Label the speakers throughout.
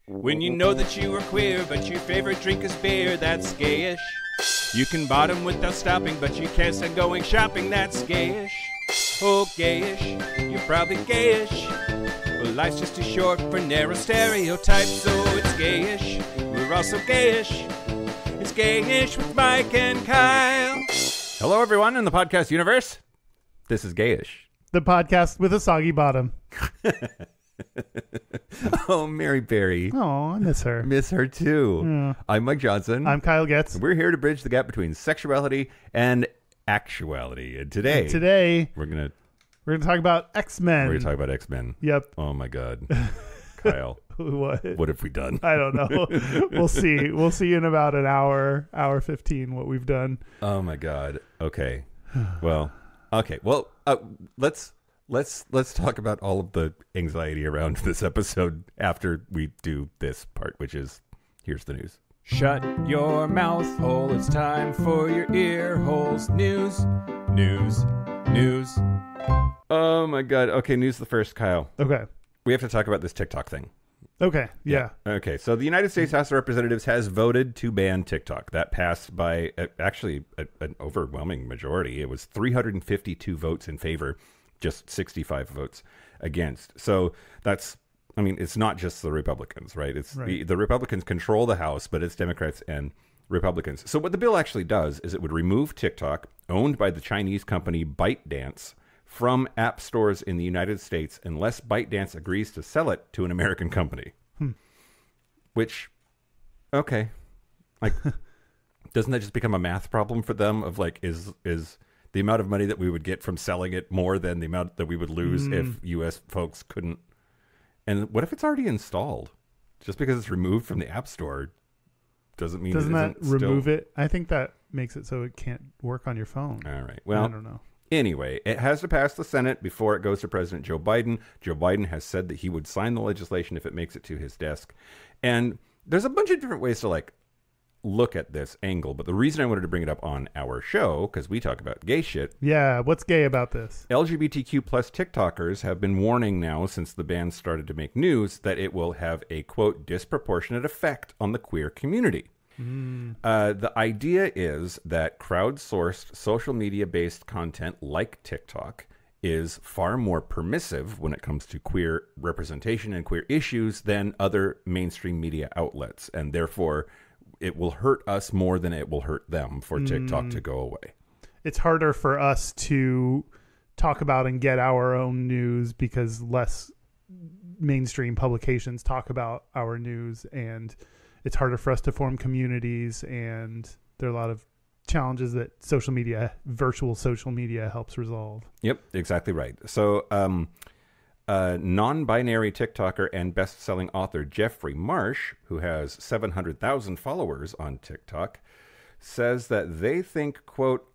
Speaker 1: When you know that you are queer, but your favorite drink is beer, that's gayish. You can bottom without stopping, but you can't stand going shopping, that's gayish. Oh, gayish, you're probably gayish. Well, life's just too short for narrow stereotypes, so it's gayish. We're also gayish. It's Gayish with Mike and Kyle.
Speaker 2: Hello, everyone in the podcast universe. This is Gayish.
Speaker 3: The podcast with a soggy bottom.
Speaker 2: Oh, Mary Berry.
Speaker 3: Oh, I miss her.
Speaker 2: Miss her too.
Speaker 3: Yeah.
Speaker 2: I'm Mike Johnson.
Speaker 3: I'm Kyle Getz.
Speaker 2: We're here to bridge the gap between sexuality and actuality. And today
Speaker 3: we're gonna talk about X-Men.
Speaker 2: We're gonna talk about X-Men.
Speaker 3: Yep.
Speaker 2: Oh my God, Kyle.
Speaker 3: What
Speaker 2: have we done?
Speaker 3: I don't know. We'll see. We'll see in about an hour 15 what we've done.
Speaker 2: Oh my God. Okay. Well. Okay. Well. Let's talk about all of the anxiety around this episode after we do this part, which is here's the news.
Speaker 1: Shut your mouth hole. It's time for your ear holes. News.
Speaker 2: Oh my God. Okay. News the first, Kyle.
Speaker 3: Okay.
Speaker 2: We have to talk about this TikTok thing.
Speaker 3: Okay. Yeah.
Speaker 2: Okay. So the United States House of Representatives has voted to ban TikTok. That passed by actually an overwhelming majority. It was 352 votes in favor, just 65 votes against. So that's, I mean, it's not just the Republicans, right? It's right. The Republicans control the House, but it's Democrats and Republicans. So what the bill actually does is it would remove TikTok, owned by the Chinese company ByteDance, from app stores in the United States unless ByteDance agrees to sell it to an American company. Which, okay. Like, doesn't that just become a math problem for them of like, is the amount of money that we would get from selling it more than the amount that we would lose if U.S. folks couldn't? And what if it's already installed? Just because it's removed from the App Store doesn't mean
Speaker 3: doesn't
Speaker 2: it
Speaker 3: that remove it? I think that makes it so it can't work on your phone.
Speaker 2: All right. Well,
Speaker 3: I don't know.
Speaker 2: Anyway, it has to pass the Senate before it goes to President Joe Biden. Joe Biden has said that he would sign the legislation if it makes it to his desk. And there's a bunch of different ways to like look at this angle, but the reason I wanted to bring it up on our show, because we talk about gay shit.
Speaker 3: Yeah, what's gay about this?
Speaker 2: LGBTQ plus TikTokers have been warning now since the ban started to make news that it will have a, quote, disproportionate effect on the queer community. The idea is that crowdsourced social media-based content like TikTok is far more permissive when it comes to queer representation and queer issues than other mainstream media outlets, and therefore it will hurt us more than it will hurt them for TikTok to go away. It's
Speaker 3: harder for us to talk about and get our own news because less mainstream publications talk about our news, and it's harder for us to form communities, and there are a lot of challenges that virtual social media helps resolve. Yep,
Speaker 2: exactly right. So non-binary TikToker and best-selling author Jeffrey Marsh, who has 700,000 followers on TikTok, says that they think, quote,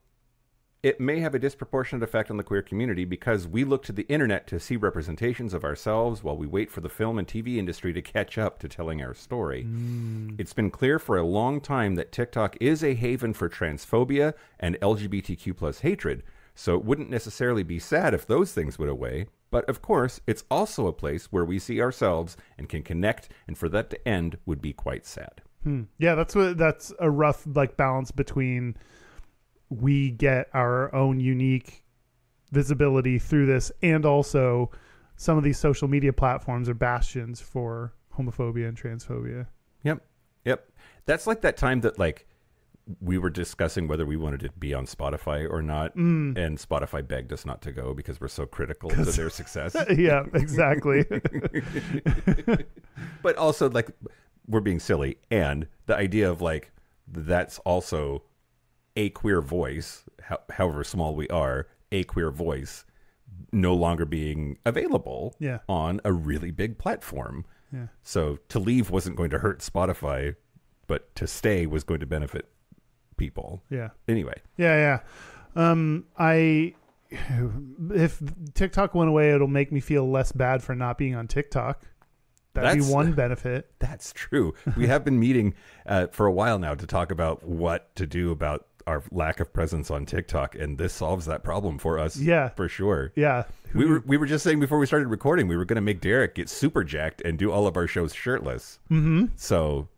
Speaker 2: it may have a disproportionate effect on the queer community because we look to the internet to see representations of ourselves while we wait for the film and TV industry to catch up to telling our story. It's been clear for a long time that TikTok is a haven for transphobia and LGBTQ plus hatred, so it wouldn't necessarily be sad if those things went away. But of course, it's also a place where we see ourselves and can connect, and for that to end would be quite sad.
Speaker 3: Yeah, that's a rough like balance between we get our own unique visibility through this, and also some of these social media platforms are bastions for homophobia and transphobia.
Speaker 2: Yep. That's like that time that like we were discussing whether we wanted to be on Spotify or not, and Spotify begged us not to go because we're so critical to their success.
Speaker 3: Yeah, exactly.
Speaker 2: But also, like, we're being silly, and the idea of like that's also a queer voice, however small we are, a queer voice no longer being available on a really big platform. Yeah. So to leave wasn't going to hurt Spotify, but to stay was going to benefit people.
Speaker 3: Yeah.
Speaker 2: Anyway.
Speaker 3: Yeah. If TikTok went away, it'll make me feel less bad for not being on TikTok. That'd be one benefit.
Speaker 2: That's true. We have been meeting for a while now to talk about what to do about our lack of presence on TikTok, and this solves that problem for us.
Speaker 3: Yeah,
Speaker 2: for sure.
Speaker 3: Yeah,
Speaker 2: we were just saying before we started recording, we were going to make Derek get super jacked and do all of our shows shirtless. Mm-hmm. So,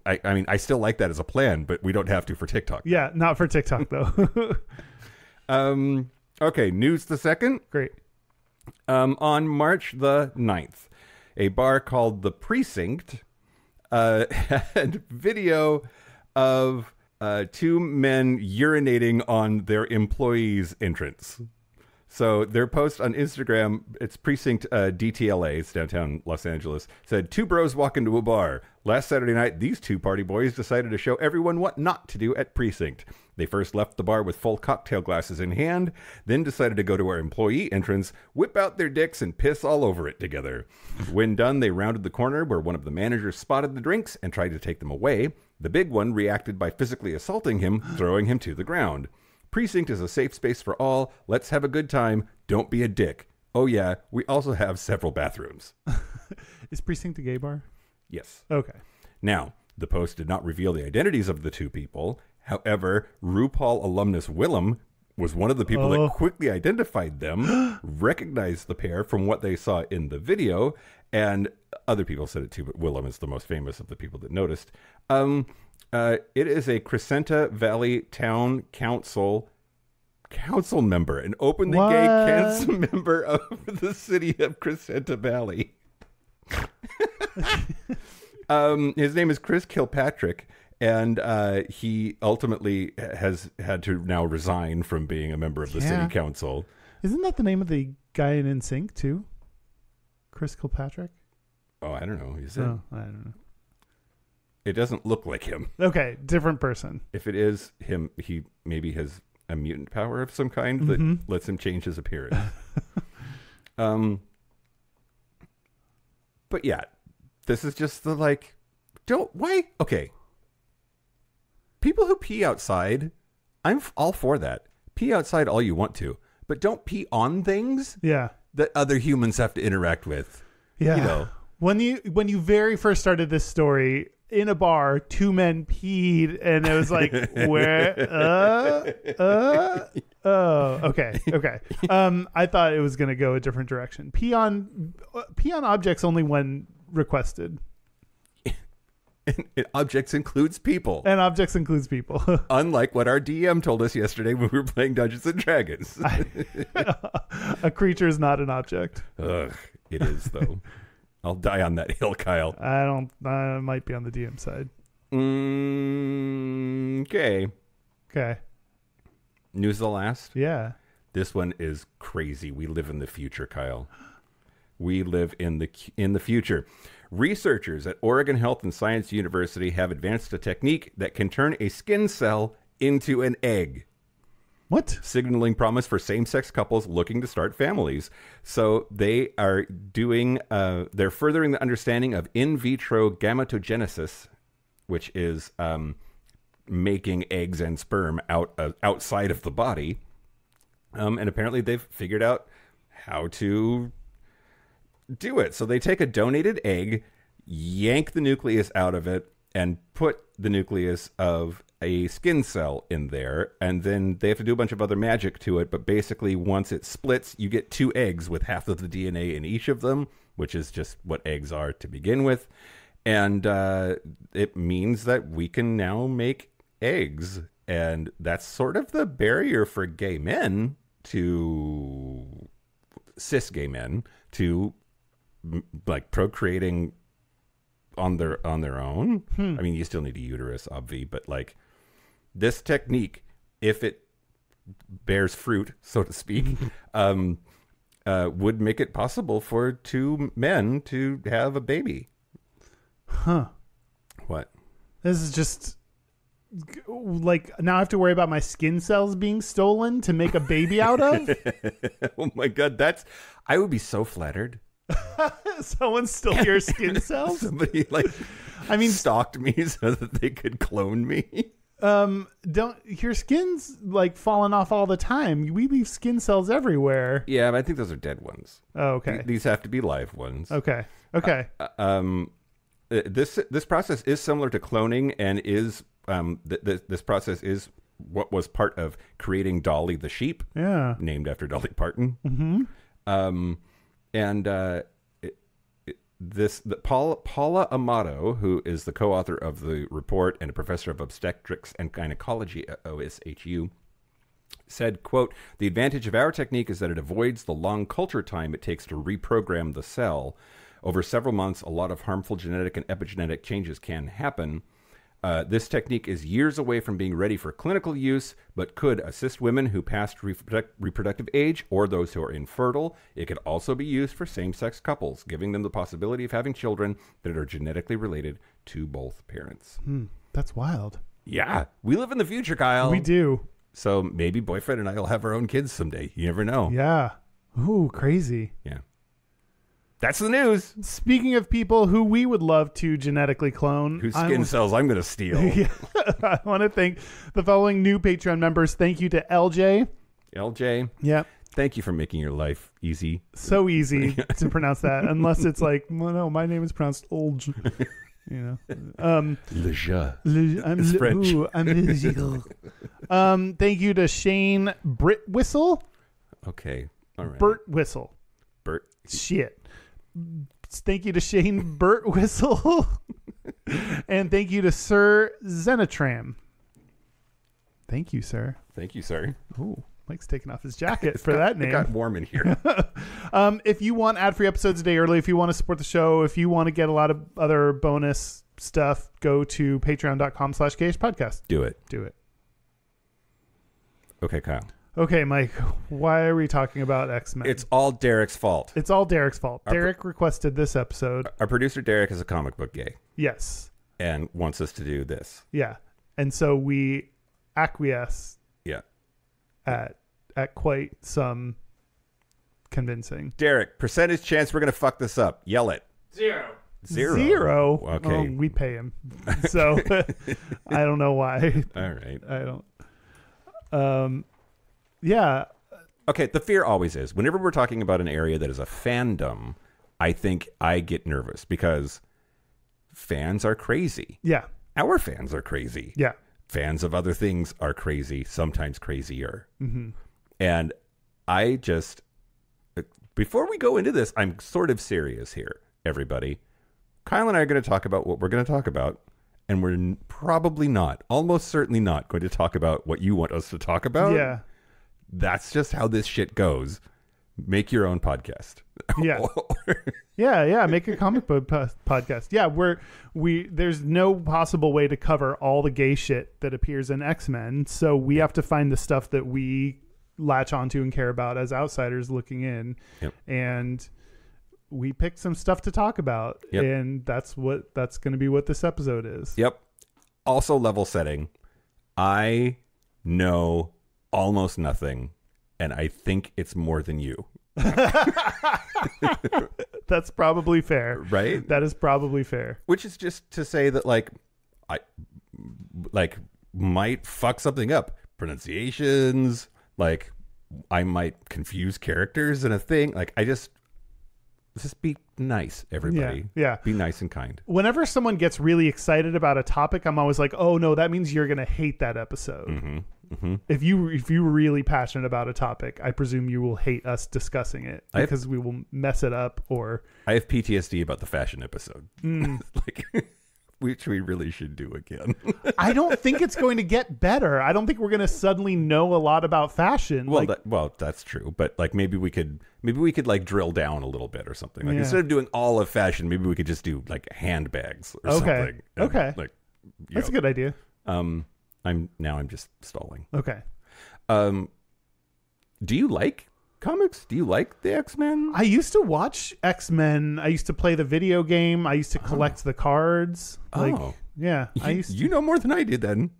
Speaker 2: I mean, I still like that as a plan, but we don't have to for TikTok.
Speaker 3: Yeah, not for TikTok though.
Speaker 2: Okay, news the second.
Speaker 3: Great.
Speaker 2: On March the 9th, a bar called The Precinct had video of two men urinating on their employees' entrance. So their post on Instagram, it's Precinct DTLA, it's downtown Los Angeles, said, "Two bros walk into a bar. Last Saturday night, these two party boys decided to show everyone what not to do at Precinct. They first left the bar with full cocktail glasses in hand, then decided to go to our employee entrance, whip out their dicks, and piss all over it together. When done, they rounded the corner where one of the managers spotted the drinks and tried to take them away. The big one reacted by physically assaulting him, throwing him to the ground. Precinct is a safe space for all. Let's have a good time. Don't be a dick. Oh yeah, we also have several bathrooms."
Speaker 3: Is Precinct a gay bar?
Speaker 2: Yes.
Speaker 3: Okay.
Speaker 2: Now, the post did not reveal the identities of the two people. However, RuPaul alumnus Willem was one of the people that quickly identified them, recognized the pair from what they saw in the video, and other people said it too, but Willem is the most famous of the people that noticed. It is a Crescenta Valley Town Council member, an openly gay council member of the city of Crescenta Valley. His name is Chris Kilpatrick, and he ultimately has had to now resign from being a member of the city council.
Speaker 3: Isn't that the name of the guy in NSYNC too? Chris Kilpatrick?
Speaker 2: Oh, I don't know. Is it?
Speaker 3: Oh, I don't know.
Speaker 2: It doesn't look like him.
Speaker 3: Okay, different person.
Speaker 2: If it is him, he maybe has a mutant power of some kind that lets him change his appearance. But yeah, this is just the why? Okay. People who pee outside, I'm all for that. Pee outside all you want to, but don't pee on things that other humans have to interact with.
Speaker 3: Yeah.
Speaker 2: You know.
Speaker 3: When you very first started this story, in a bar, two men peed, and it was like, where? Oh, okay. I thought it was going to go a different direction. Pee on objects only when requested.
Speaker 2: And objects includes people.
Speaker 3: And objects includes people.
Speaker 2: Unlike what our DM told us yesterday when we were playing Dungeons and Dragons.
Speaker 3: A creature is not an object.
Speaker 2: Ugh, it is, though. I'll die on that hill, Kyle.
Speaker 3: I might be on the DM side.
Speaker 2: Okay. News the last?
Speaker 3: Yeah.
Speaker 2: This one is crazy. We live in the future, Kyle. We live in the future. Researchers at Oregon Health and Science University have advanced a technique that can turn a skin cell into an egg.
Speaker 3: What?
Speaker 2: Signaling promise for same-sex couples looking to start families. So they are doing, they're furthering the understanding of in vitro gametogenesis, which is making eggs and sperm outside of the body. And apparently they've figured out how to do it. So they take a donated egg, yank the nucleus out of it, and put the nucleus of a skin cell in there, and then they have to do a bunch of other magic to it, but basically once it splits, you get two eggs with half of the DNA in each of them, which is just what eggs are to begin with. And it means that we can now make eggs, and that's sort of the barrier for gay men to cis gay men to like procreating on their own. I mean, you still need a uterus, obvi, but like this technique, if it bears fruit, so to speak, would make it possible for two men to have a baby.
Speaker 3: Huh.
Speaker 2: What?
Speaker 3: This is just like, now I have to worry about my skin cells being stolen to make a baby out of?
Speaker 2: Oh my God, I would be so flattered.
Speaker 3: Someone stole your skin cells?
Speaker 2: Somebody stalked me so that they could clone me.
Speaker 3: Don't your skin's like falling off all the time. We leave skin cells everywhere.
Speaker 2: Yeah, but I think those are dead ones.
Speaker 3: Oh, okay.
Speaker 2: These have to be live ones.
Speaker 3: Okay.
Speaker 2: This process is similar to cloning, and is this process is what was part of creating Dolly the sheep, named after Dolly Parton. Paula Amato, who is the co-author of the report and a professor of obstetrics and gynecology at OSHU, said, quote, "The advantage of our technique is that it avoids the long culture time it takes to reprogram the cell. Over several months, a lot of harmful genetic and epigenetic changes can happen. This technique is years away from being ready for clinical use, but could assist women who passed reproductive age or those who are infertile. It could also be used for same-sex couples, giving them the possibility of having children that are genetically related to both parents."
Speaker 3: That's wild.
Speaker 2: Yeah. We live in the future, Kyle.
Speaker 3: We do.
Speaker 2: So maybe boyfriend and I will have our own kids someday. You never know.
Speaker 3: Yeah. Ooh, crazy.
Speaker 2: Yeah. That's the news.
Speaker 3: Speaking of people who we would love to genetically clone,
Speaker 2: whose skin cells I'm going to steal.
Speaker 3: Yeah, I want to thank the following new Patreon members. Thank you to LJ.
Speaker 2: LJ.
Speaker 3: Yeah.
Speaker 2: Thank you for making your life easy.
Speaker 3: So easy to pronounce that, unless it's like, well, no, my name is pronounced Olj. You know,
Speaker 2: It's French.
Speaker 3: I'm legible. Thank you to Shane Whistle.
Speaker 2: Okay. All right.
Speaker 3: Bert Whistle.
Speaker 2: Bert.
Speaker 3: Shit. Thank you to Shane Burt Whistle. And thank you to Sir Zenitram. Thank you, sir.
Speaker 2: Thank you, sir.
Speaker 3: Ooh, Mike's taking off his jacket for that name.
Speaker 2: It got warm in here.
Speaker 3: If you want ad-free episodes a day early, if you want to support the show, if you want to get a lot of other bonus stuff, go to patreon.com/Gayish podcast.
Speaker 2: Do it.
Speaker 3: Do it.
Speaker 2: Okay, Kyle.
Speaker 3: Okay, Mike, why are we talking about X-Men?
Speaker 2: It's all Derek's fault.
Speaker 3: It's all Derek's fault. Derek requested this episode.
Speaker 2: Our producer, Derek, is a comic book gay.
Speaker 3: Yes.
Speaker 2: And wants us to do this.
Speaker 3: Yeah. And so we acquiesce
Speaker 2: Yeah.
Speaker 3: at quite some convincing.
Speaker 2: Derek, percentage chance we're going to fuck this up. Yell it.
Speaker 3: Zero?
Speaker 2: Okay.
Speaker 3: Oh, we pay him. So I don't know why.
Speaker 2: All right.
Speaker 3: I don't. Yeah.
Speaker 2: Okay, the fear always is. Whenever we're talking about an area that is a fandom, I think I get nervous because fans are crazy.
Speaker 3: Yeah.
Speaker 2: Our fans are crazy.
Speaker 3: Yeah.
Speaker 2: Fans of other things are crazy, sometimes crazier.
Speaker 3: Mm-hmm.
Speaker 2: And I just, before we go into this, I'm sort of serious here, everybody. Kyle and I are going to talk about what we're going to talk about, and we're probably not, almost certainly not going to talk about what you want us to talk about.
Speaker 3: Yeah.
Speaker 2: That's just how this shit goes. Make your own podcast.
Speaker 3: Yeah. Yeah. Make a comic book podcast. Yeah. There's no possible way to cover all the gay shit that appears in X-Men. So we have to find the stuff that we latch onto and care about as outsiders looking in.
Speaker 2: Yep.
Speaker 3: And we picked some stuff to talk about.
Speaker 2: Yep.
Speaker 3: And that's going to be what this episode is.
Speaker 2: Yep. Also level setting. I know almost nothing, and I think it's more than you.
Speaker 3: That's probably fair.
Speaker 2: Right?
Speaker 3: That is probably fair.
Speaker 2: Which is just to say that I might fuck something up. Pronunciations, I might confuse characters in a thing. Just be nice, everybody.
Speaker 3: Yeah.
Speaker 2: Be nice and kind.
Speaker 3: Whenever someone gets really excited about a topic, I'm always like, oh no, that means you're going to hate that episode.
Speaker 2: Mm-hmm. Mm-hmm.
Speaker 3: If you're really passionate about a topic, I presume you will hate us discussing it because we will mess it up. Or
Speaker 2: I have PTSD about the fashion episode, which we really should do again.
Speaker 3: I don't think it's going to get better. I don't think we're going to suddenly know a lot about fashion.
Speaker 2: Well, that's true, but maybe we could drill down a little bit or something. Instead of doing all of fashion, maybe we could just do handbags or something.
Speaker 3: Okay. That's a good idea.
Speaker 2: I'm just stalling.
Speaker 3: Okay.
Speaker 2: Do you like comics? Do you like the X-Men?
Speaker 3: I used to watch X-Men. I used to play the video game. I used to collect the cards. Yeah.
Speaker 2: You know more than I did then.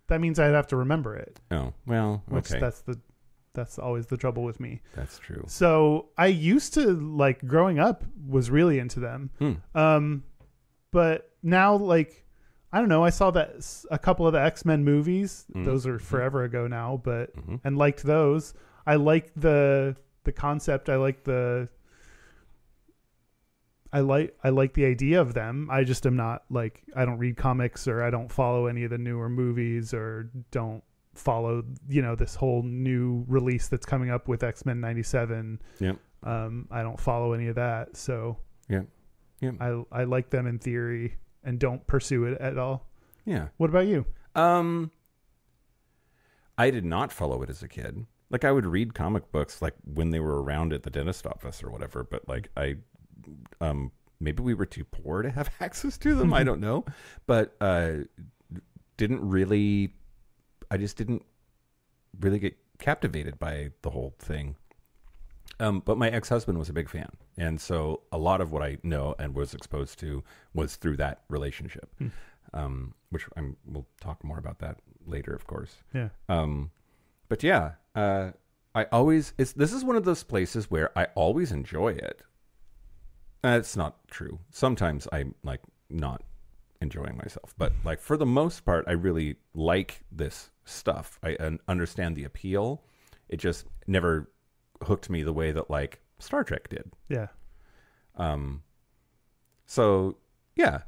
Speaker 3: That means I'd have to remember it.
Speaker 2: Oh, well, okay.
Speaker 3: That's always the trouble with me.
Speaker 2: That's true.
Speaker 3: So I used to growing up was really into them. But now I don't know. I saw that a couple of the X-Men movies.
Speaker 2: Mm-hmm.
Speaker 3: Those are forever ago now, but and liked those. I like the concept. I like the idea of them. I just am not I don't read comics or I don't follow any of the newer movies or don't follow, this whole new release that's coming up with X-Men 97.
Speaker 2: Yeah.
Speaker 3: I don't follow any of that. So
Speaker 2: Yeah.
Speaker 3: I like them in theory and don't pursue it at all.
Speaker 2: Yeah.
Speaker 3: What about you?
Speaker 2: I did not follow it as a kid. Like, I would read comic books like when they were around at the dentist office or whatever, but like maybe we were too poor to have access to them. I don't know, but I just didn't really get captivated by the whole thing. But my ex-husband was a big fan, and so a lot of what I know and was exposed to was through that relationship. Which we'll talk more about that later, of course.
Speaker 3: Yeah.
Speaker 2: But yeah, this is one of those places where I always enjoy it. That's not true. Sometimes I'm like not enjoying myself, but like for the most part, I really like this stuff. I understand the appeal. It just never hooked me the way that like Star Trek did.
Speaker 3: Yeah.
Speaker 2: So yeah,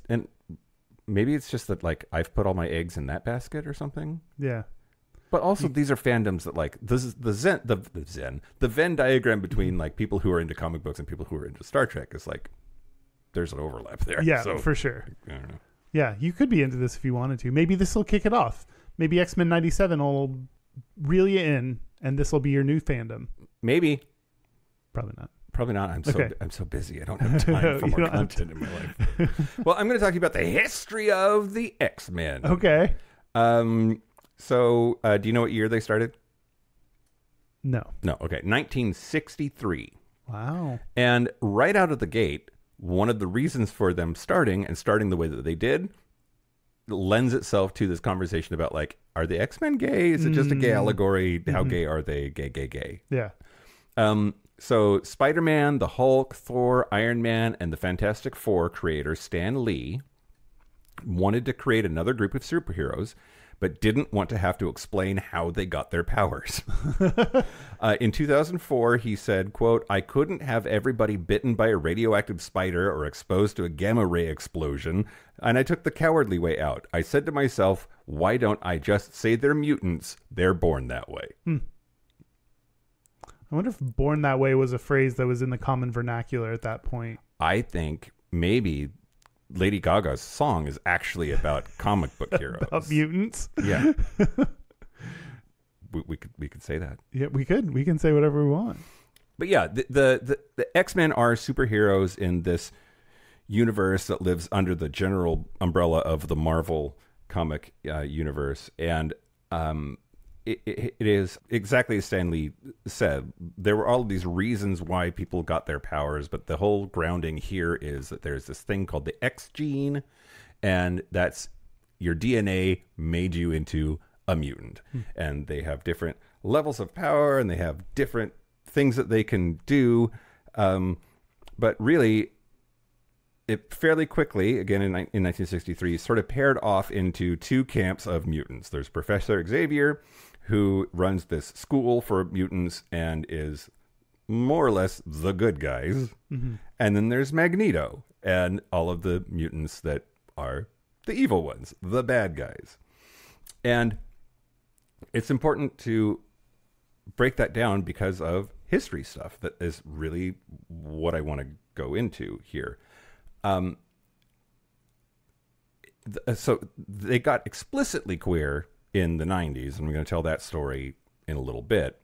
Speaker 2: and maybe it's just that like I've put all my eggs in that basket or something.
Speaker 3: Yeah.
Speaker 2: But also these are fandoms that like this is the Venn diagram between like people who are into comic books and people who are into Star Trek is like there's an overlap there.
Speaker 3: Yeah,
Speaker 2: so,
Speaker 3: for sure.
Speaker 2: I don't know.
Speaker 3: Yeah, you could be into this if you wanted to. Maybe this will kick it off. Maybe X-Men 97 will reel you in and this will be your new fandom.
Speaker 2: Maybe.
Speaker 3: Probably not.
Speaker 2: Probably not. I'm so busy. I don't have time for
Speaker 3: You
Speaker 2: more
Speaker 3: don't have
Speaker 2: content in my life. Well, I'm going to talk to you about the history of the X-Men.
Speaker 3: Okay.
Speaker 2: So, do you know what year they started?
Speaker 3: No.
Speaker 2: No. Okay. 1963.
Speaker 3: Wow.
Speaker 2: And right out of the gate, one of the reasons for them starting the way that they did lends itself to this conversation about like, are the X-Men gay? Is it just a gay allegory? How gay are they? Gay.
Speaker 3: Yeah.
Speaker 2: So Spider-Man, the Hulk, Thor, Iron Man, and the Fantastic Four creator Stan Lee wanted to create another group of superheroes, but didn't want to have to explain how they got their powers. In 2004, he said, quote, "I couldn't have everybody bitten by a radioactive spider or exposed to a gamma ray explosion, and I took the cowardly way out. I said to myself, why don't I just say they're mutants? They're born that way."
Speaker 3: I wonder if "born that way" was a phrase that was in the common vernacular at that point.
Speaker 2: I think maybe Lady Gaga's song is actually about comic book heroes.
Speaker 3: About mutants?
Speaker 2: Yeah. we could say that.
Speaker 3: Yeah, we could. We can say whatever we want.
Speaker 2: But yeah, the X-Men are superheroes in this universe that lives under the general umbrella of the Marvel comic universe. And it is exactly as Stan Lee said. There were all of these reasons why people got their powers, but the whole grounding here is that there's this thing called the X gene, and that's your DNA made you into a mutant. And they have different levels of power, and they have different things that they can do. But really, it fairly quickly, again in 1963, sort of paired off into two camps of mutants. There's Professor Xavier, who runs this school for mutants and is more or less the good guys. And then there's Magneto and all of the mutants that are the evil ones, the bad guys. And it's important to break that down because of history stuff that is really what I want to go into here. So they got explicitly queer in the 90s, and I'm going to tell that story in a little bit.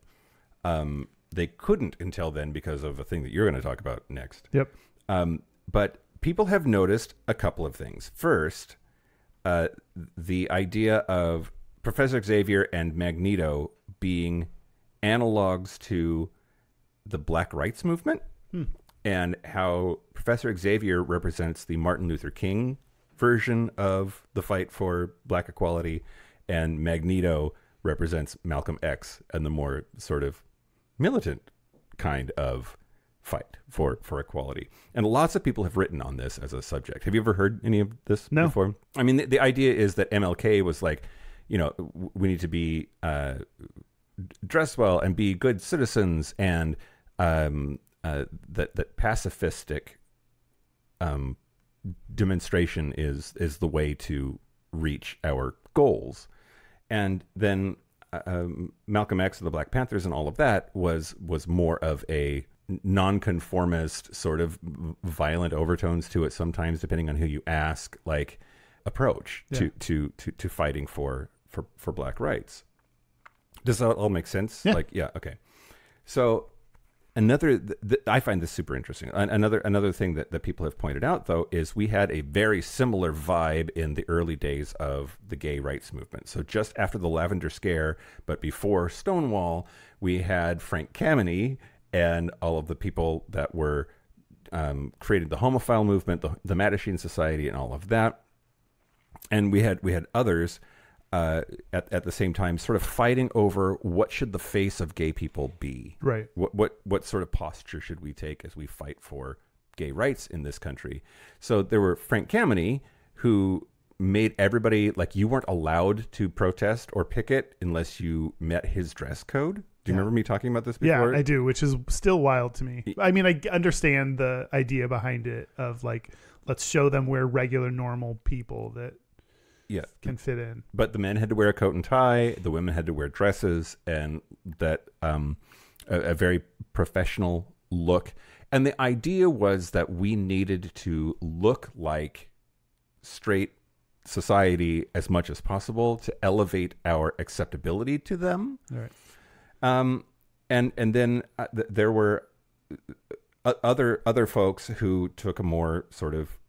Speaker 2: They couldn't until then because of a thing that you're going to talk about next.
Speaker 3: Yep.
Speaker 2: But people have noticed a couple of things. First, the idea of Professor Xavier and Magneto being analogs to the Black Rights Movement, and how Professor Xavier represents the Martin Luther King version of the fight for black equality, and Magneto represents Malcolm X and the more sort of militant kind of fight for equality. And lots of people have written on this as a subject. Have you ever heard any of this before? I mean, the idea is that MLK was like, we need to be dress well and be good citizens, and that pacifistic demonstration is the way to reach our goals. And then Malcolm X and the Black Panthers and all of that was more of a nonconformist, sort of violent overtones to it sometimes, depending on who you ask, like approach to fighting for Black rights. Does that all make sense?
Speaker 3: Yeah.
Speaker 2: Like, yeah, okay. So I find this super interesting. Another thing that people have pointed out, though, is we had a very similar vibe in the early days of the gay rights movement. So just after the Lavender Scare, but before Stonewall, we had Frank Kameny and all of the people that were created the homophile movement, the Mattachine Society, and all of that. And we had others at the same time, sort of fighting over what should the face of gay people be.
Speaker 3: Right.
Speaker 2: What sort of posture should we take as we fight for gay rights in this country? So there were Frank Kameny, who made everybody, like, you weren't allowed to protest or picket unless you met his dress code. Do you remember me talking about this before?
Speaker 3: Yeah, I do, which is still wild to me. I mean, I understand the idea behind it of, like, let's show them we're regular, normal people that can fit in. But
Speaker 2: the men had to wear a coat and tie, the women had to wear dresses, and that a very professional look. And the idea was that we needed to look like straight society as much as possible to elevate our acceptability to them.
Speaker 3: All right.
Speaker 2: And then there were other folks who took a more sort of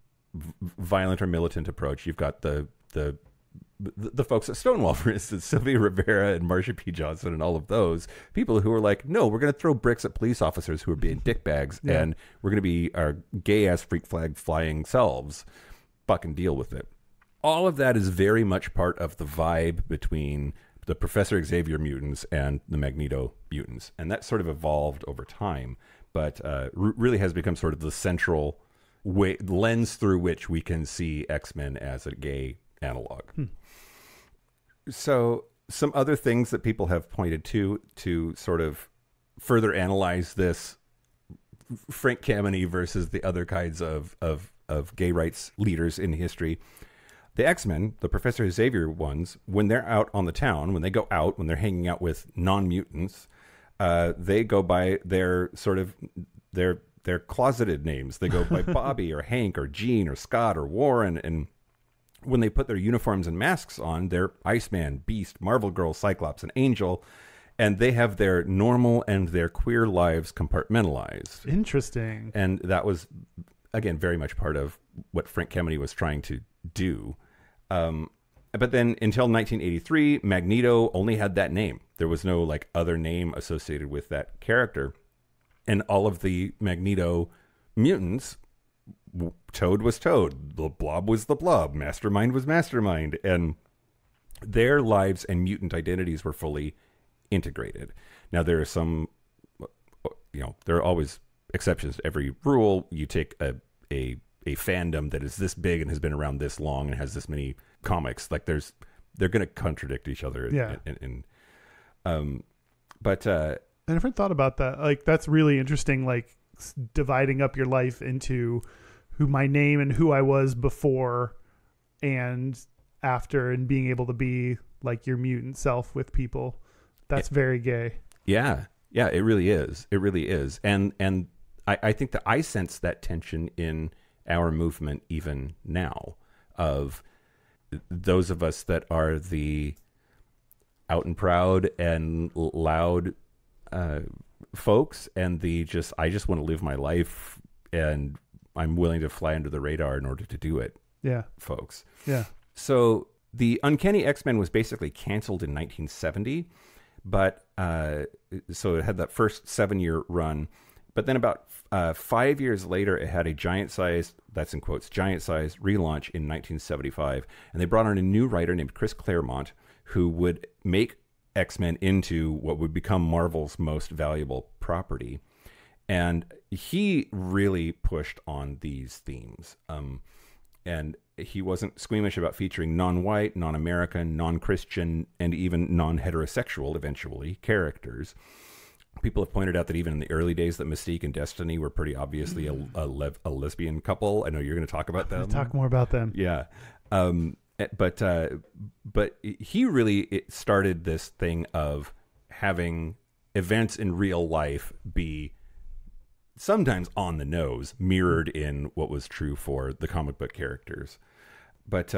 Speaker 2: violent or militant approach. You've got the folks at Stonewall, for instance, Sylvia Rivera and Marsha P. Johnson and all of those people who were like, no, we're going to throw bricks at police officers who are being dickbags, and we're going to be our gay-ass freak flag flying selves. Fucking deal with it. All of that is very much part of the vibe between the Professor Xavier mutants and the Magneto mutants. And that sort of evolved over time, but really has become sort of the central lens through which we can see X-Men as a gay analog. So some other things that people have pointed to sort of further analyze this Frank Kameny versus the other kinds of gay rights leaders in history. The X-Men, the Professor Xavier ones, when they're out on the town, when they're hanging out with non-mutants, they go by their closeted names. They go by Bobby or Hank or Gene or Scott or Warren. And when they put their uniforms and masks on, they're Iceman, Beast, Marvel Girl, Cyclops, and Angel. And they have their normal and their queer lives compartmentalized.
Speaker 3: Interesting.
Speaker 2: And that was, again, very much part of what Frank Kameny was trying to do. But then until 1983, Magneto only had that name. There was no like other name associated with that character. And all of the Magneto mutants, Toad was Toad, the Blob was the Blob, Mastermind was Mastermind, and their lives and mutant identities were fully integrated. Now there are some, there are always exceptions to every rule. You take a fandom that is this big and has been around this long and has this many comics, like they're going to contradict each other.
Speaker 3: Yeah.
Speaker 2: But
Speaker 3: I never thought about that. Like, that's really interesting. Like dividing up your life into who my name and who I was before and after, and being able to be like your mutant self with people. That's very gay.
Speaker 2: Yeah. Yeah, it really is. It really is. And I think that I sense that tension in our movement even now, of those of us that are the out and proud and loud folks, and I just want to live my life and I'm willing to fly under the radar in order to do it.
Speaker 3: Yeah.
Speaker 2: Folks.
Speaker 3: Yeah.
Speaker 2: So the Uncanny X-Men was basically canceled in 1970, but so it had that first 7-year run. But then about 5 years later, it had a giant-sized, that's in quotes, giant-sized relaunch in 1975. And they brought on a new writer named Chris Claremont, who would make X-Men into what would become Marvel's most valuable property. And he really pushed on these themes. And he wasn't squeamish about featuring non-white, non-American, non-Christian, and even non-heterosexual, eventually, characters. People have pointed out that even in the early days that Mystique and Destiny were pretty obviously a lesbian couple. I know you're going to talk about them.
Speaker 3: Talk more about them.
Speaker 2: Yeah. But he really started this thing of having events in real life be sometimes on the nose, mirrored in what was true for the comic book characters. But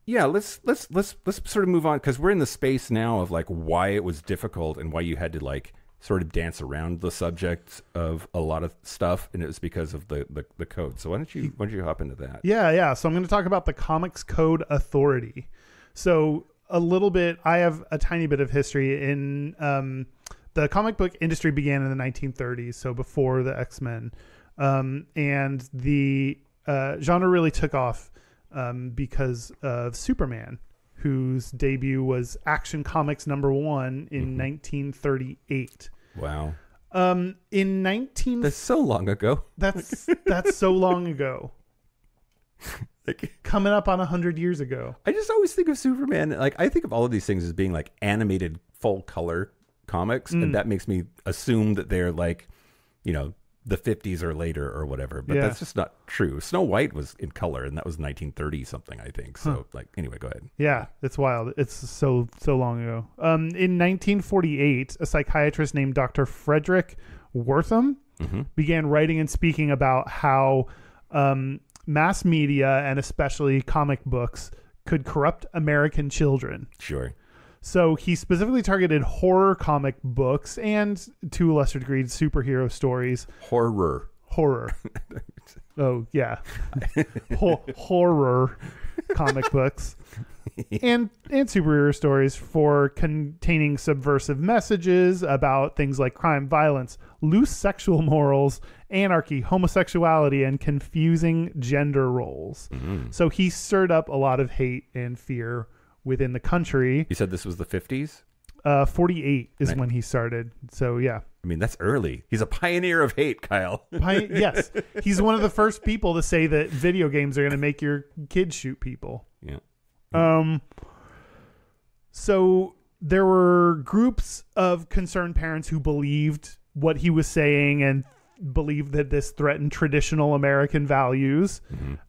Speaker 2: yeah, let's sort of move on, because we're in the space now of like why it was difficult and why you had to like sort of dance around the subject of a lot of stuff, and it was because of the code. So why don't you hop into that?
Speaker 3: Yeah. So I'm going to talk about the Comics Code Authority. So a little bit, I have a tiny bit of history in the comic book industry began in the 1930s, so before the X-Men, and the genre really took off because of Superman, whose debut was Action Comics #1 in 1938.
Speaker 2: Wow.
Speaker 3: That's
Speaker 2: so long ago.
Speaker 3: That's so long ago.
Speaker 2: Like,
Speaker 3: coming up on 100 years ago.
Speaker 2: I just always think of Superman, like I think of all of these things as being like animated full color comics, and that makes me assume that they're like, you know, the 50s or later or whatever, but that's just not true. Snow White was in color, and that was 1930 something, I think. So like, anyway, go ahead.
Speaker 3: Yeah, it's wild. It's so long ago. In 1948, a psychiatrist named Dr. Frederick Wortham began writing and speaking about how mass media, and especially comic books, could corrupt American children.
Speaker 2: Sure.
Speaker 3: So he specifically targeted horror comic books and, to a lesser degree, superhero stories.
Speaker 2: Horror.
Speaker 3: Oh, yeah. Horror comic books and superhero stories for containing subversive messages about things like crime, violence, loose sexual morals, anarchy, homosexuality, and confusing gender roles. So he stirred up a lot of hate and fear within the country.
Speaker 2: You said this was the 50s?
Speaker 3: 48 is when he started. So, yeah.
Speaker 2: I mean, that's early. He's a pioneer of hate, Kyle.
Speaker 3: Yes. He's one of the first people to say that video games are going to make your kids shoot people.
Speaker 2: Yeah.
Speaker 3: So there were groups of concerned parents who believed what he was saying and believed that this threatened traditional American values.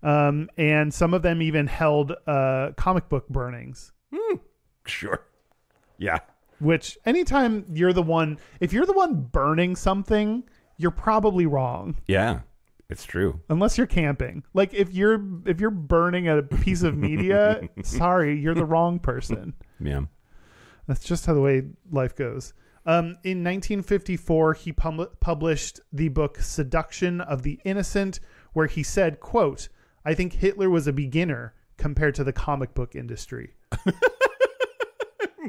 Speaker 3: And some of them even held comic book burnings.
Speaker 2: Sure. Yeah.
Speaker 3: Which anytime if you're the one burning something, you're probably wrong.
Speaker 2: Yeah, it's true.
Speaker 3: Unless you're camping. Like if you're burning a piece of media, sorry, you're the wrong person.
Speaker 2: Yeah.
Speaker 3: That's just how the way life goes. In 1954, he published the book Seduction of the Innocent, where he said, quote, "I think Hitler was a beginner compared to the comic book industry."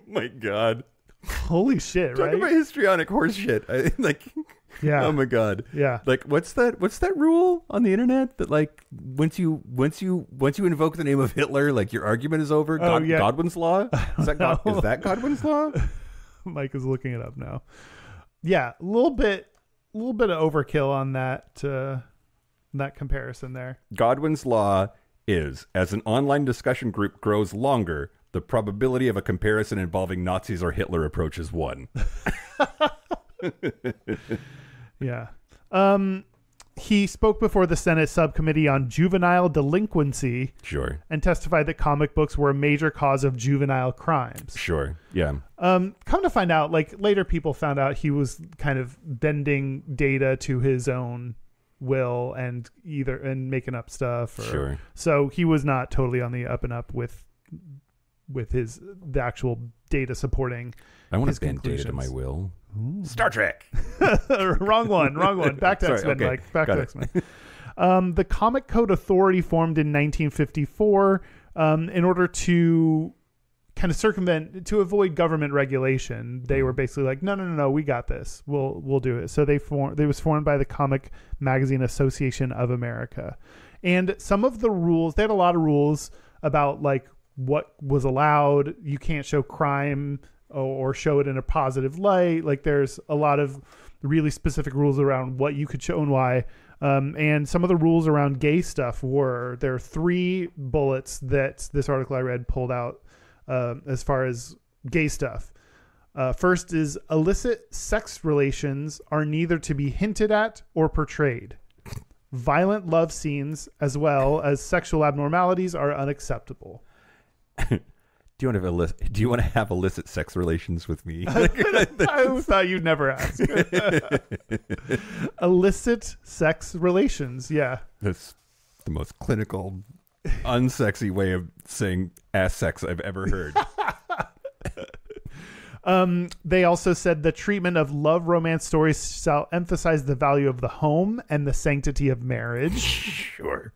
Speaker 2: My God.
Speaker 3: Holy shit,
Speaker 2: Talk
Speaker 3: right?
Speaker 2: about histrionic horse shit.
Speaker 3: Yeah.
Speaker 2: Oh my God.
Speaker 3: Yeah.
Speaker 2: Like, what's that rule on the internet that like once you invoke the name of Hitler, like your argument is over? Godwin's law? Is that Godwin's law?
Speaker 3: Mike is looking it up now. Yeah, a little bit of overkill on that comparison there.
Speaker 2: Godwin's law is, as an online discussion group grows longer, the probability of a comparison involving Nazis or Hitler approaches 1.
Speaker 3: Yeah. He spoke before the Senate subcommittee on juvenile delinquency.
Speaker 2: Sure.
Speaker 3: And testified that comic books were a major cause of juvenile crimes.
Speaker 2: Sure. Yeah.
Speaker 3: Come to find out, like later people found out he was kind of bending data to his own will and making up stuff.
Speaker 2: Sure.
Speaker 3: So he was not totally on the up and up with the actual data supporting.
Speaker 2: I want to bend data to my will. Ooh. Star Trek.
Speaker 3: Wrong one. Back to X-Men,
Speaker 2: okay.
Speaker 3: Mike. Back to X-Men. The Comic Code Authority formed in 1954 in order to kind of to avoid government regulation. They were basically like, no, we got this. We'll do it. So they was formed by the Comic Magazine Association of America. And some of the rules, they had a lot of rules about like what was allowed. You can't show crime or show it in a positive light. Like there's a lot of really specific rules around what you could show and why. And some of the rules around gay stuff there are 3 bullets that this article I read pulled out as far as gay stuff. First is illicit sex relations are neither to be hinted at or portrayed. Violent love scenes as well as sexual abnormalities are unacceptable.
Speaker 2: Do you want to have illicit sex relations with me?
Speaker 3: I thought you'd never ask. Illicit sex relations, yeah.
Speaker 2: That's the most clinical, unsexy way of saying ass sex I've ever heard.
Speaker 3: They also said the treatment of love romance stories shall emphasize the value of the home and the sanctity of marriage.
Speaker 2: Sure.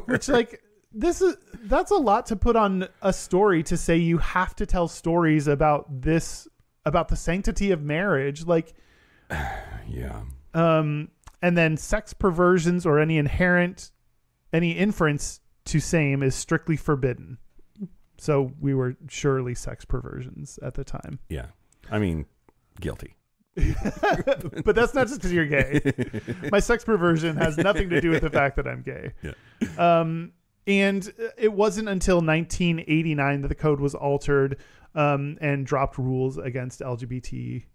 Speaker 3: Which, like, that's a lot to put on a story, to say you have to tell stories about this, about the sanctity of marriage. Like,
Speaker 2: yeah.
Speaker 3: And then sex perversions or any inference to same is strictly forbidden. So we were surely sex perversions at the time.
Speaker 2: Yeah. I mean, guilty.
Speaker 3: But that's not just because you're gay. My sex perversion has nothing to do with the fact that I'm gay.
Speaker 2: Yeah.
Speaker 3: And it wasn't until 1989 that the code was altered and dropped rules against LGBT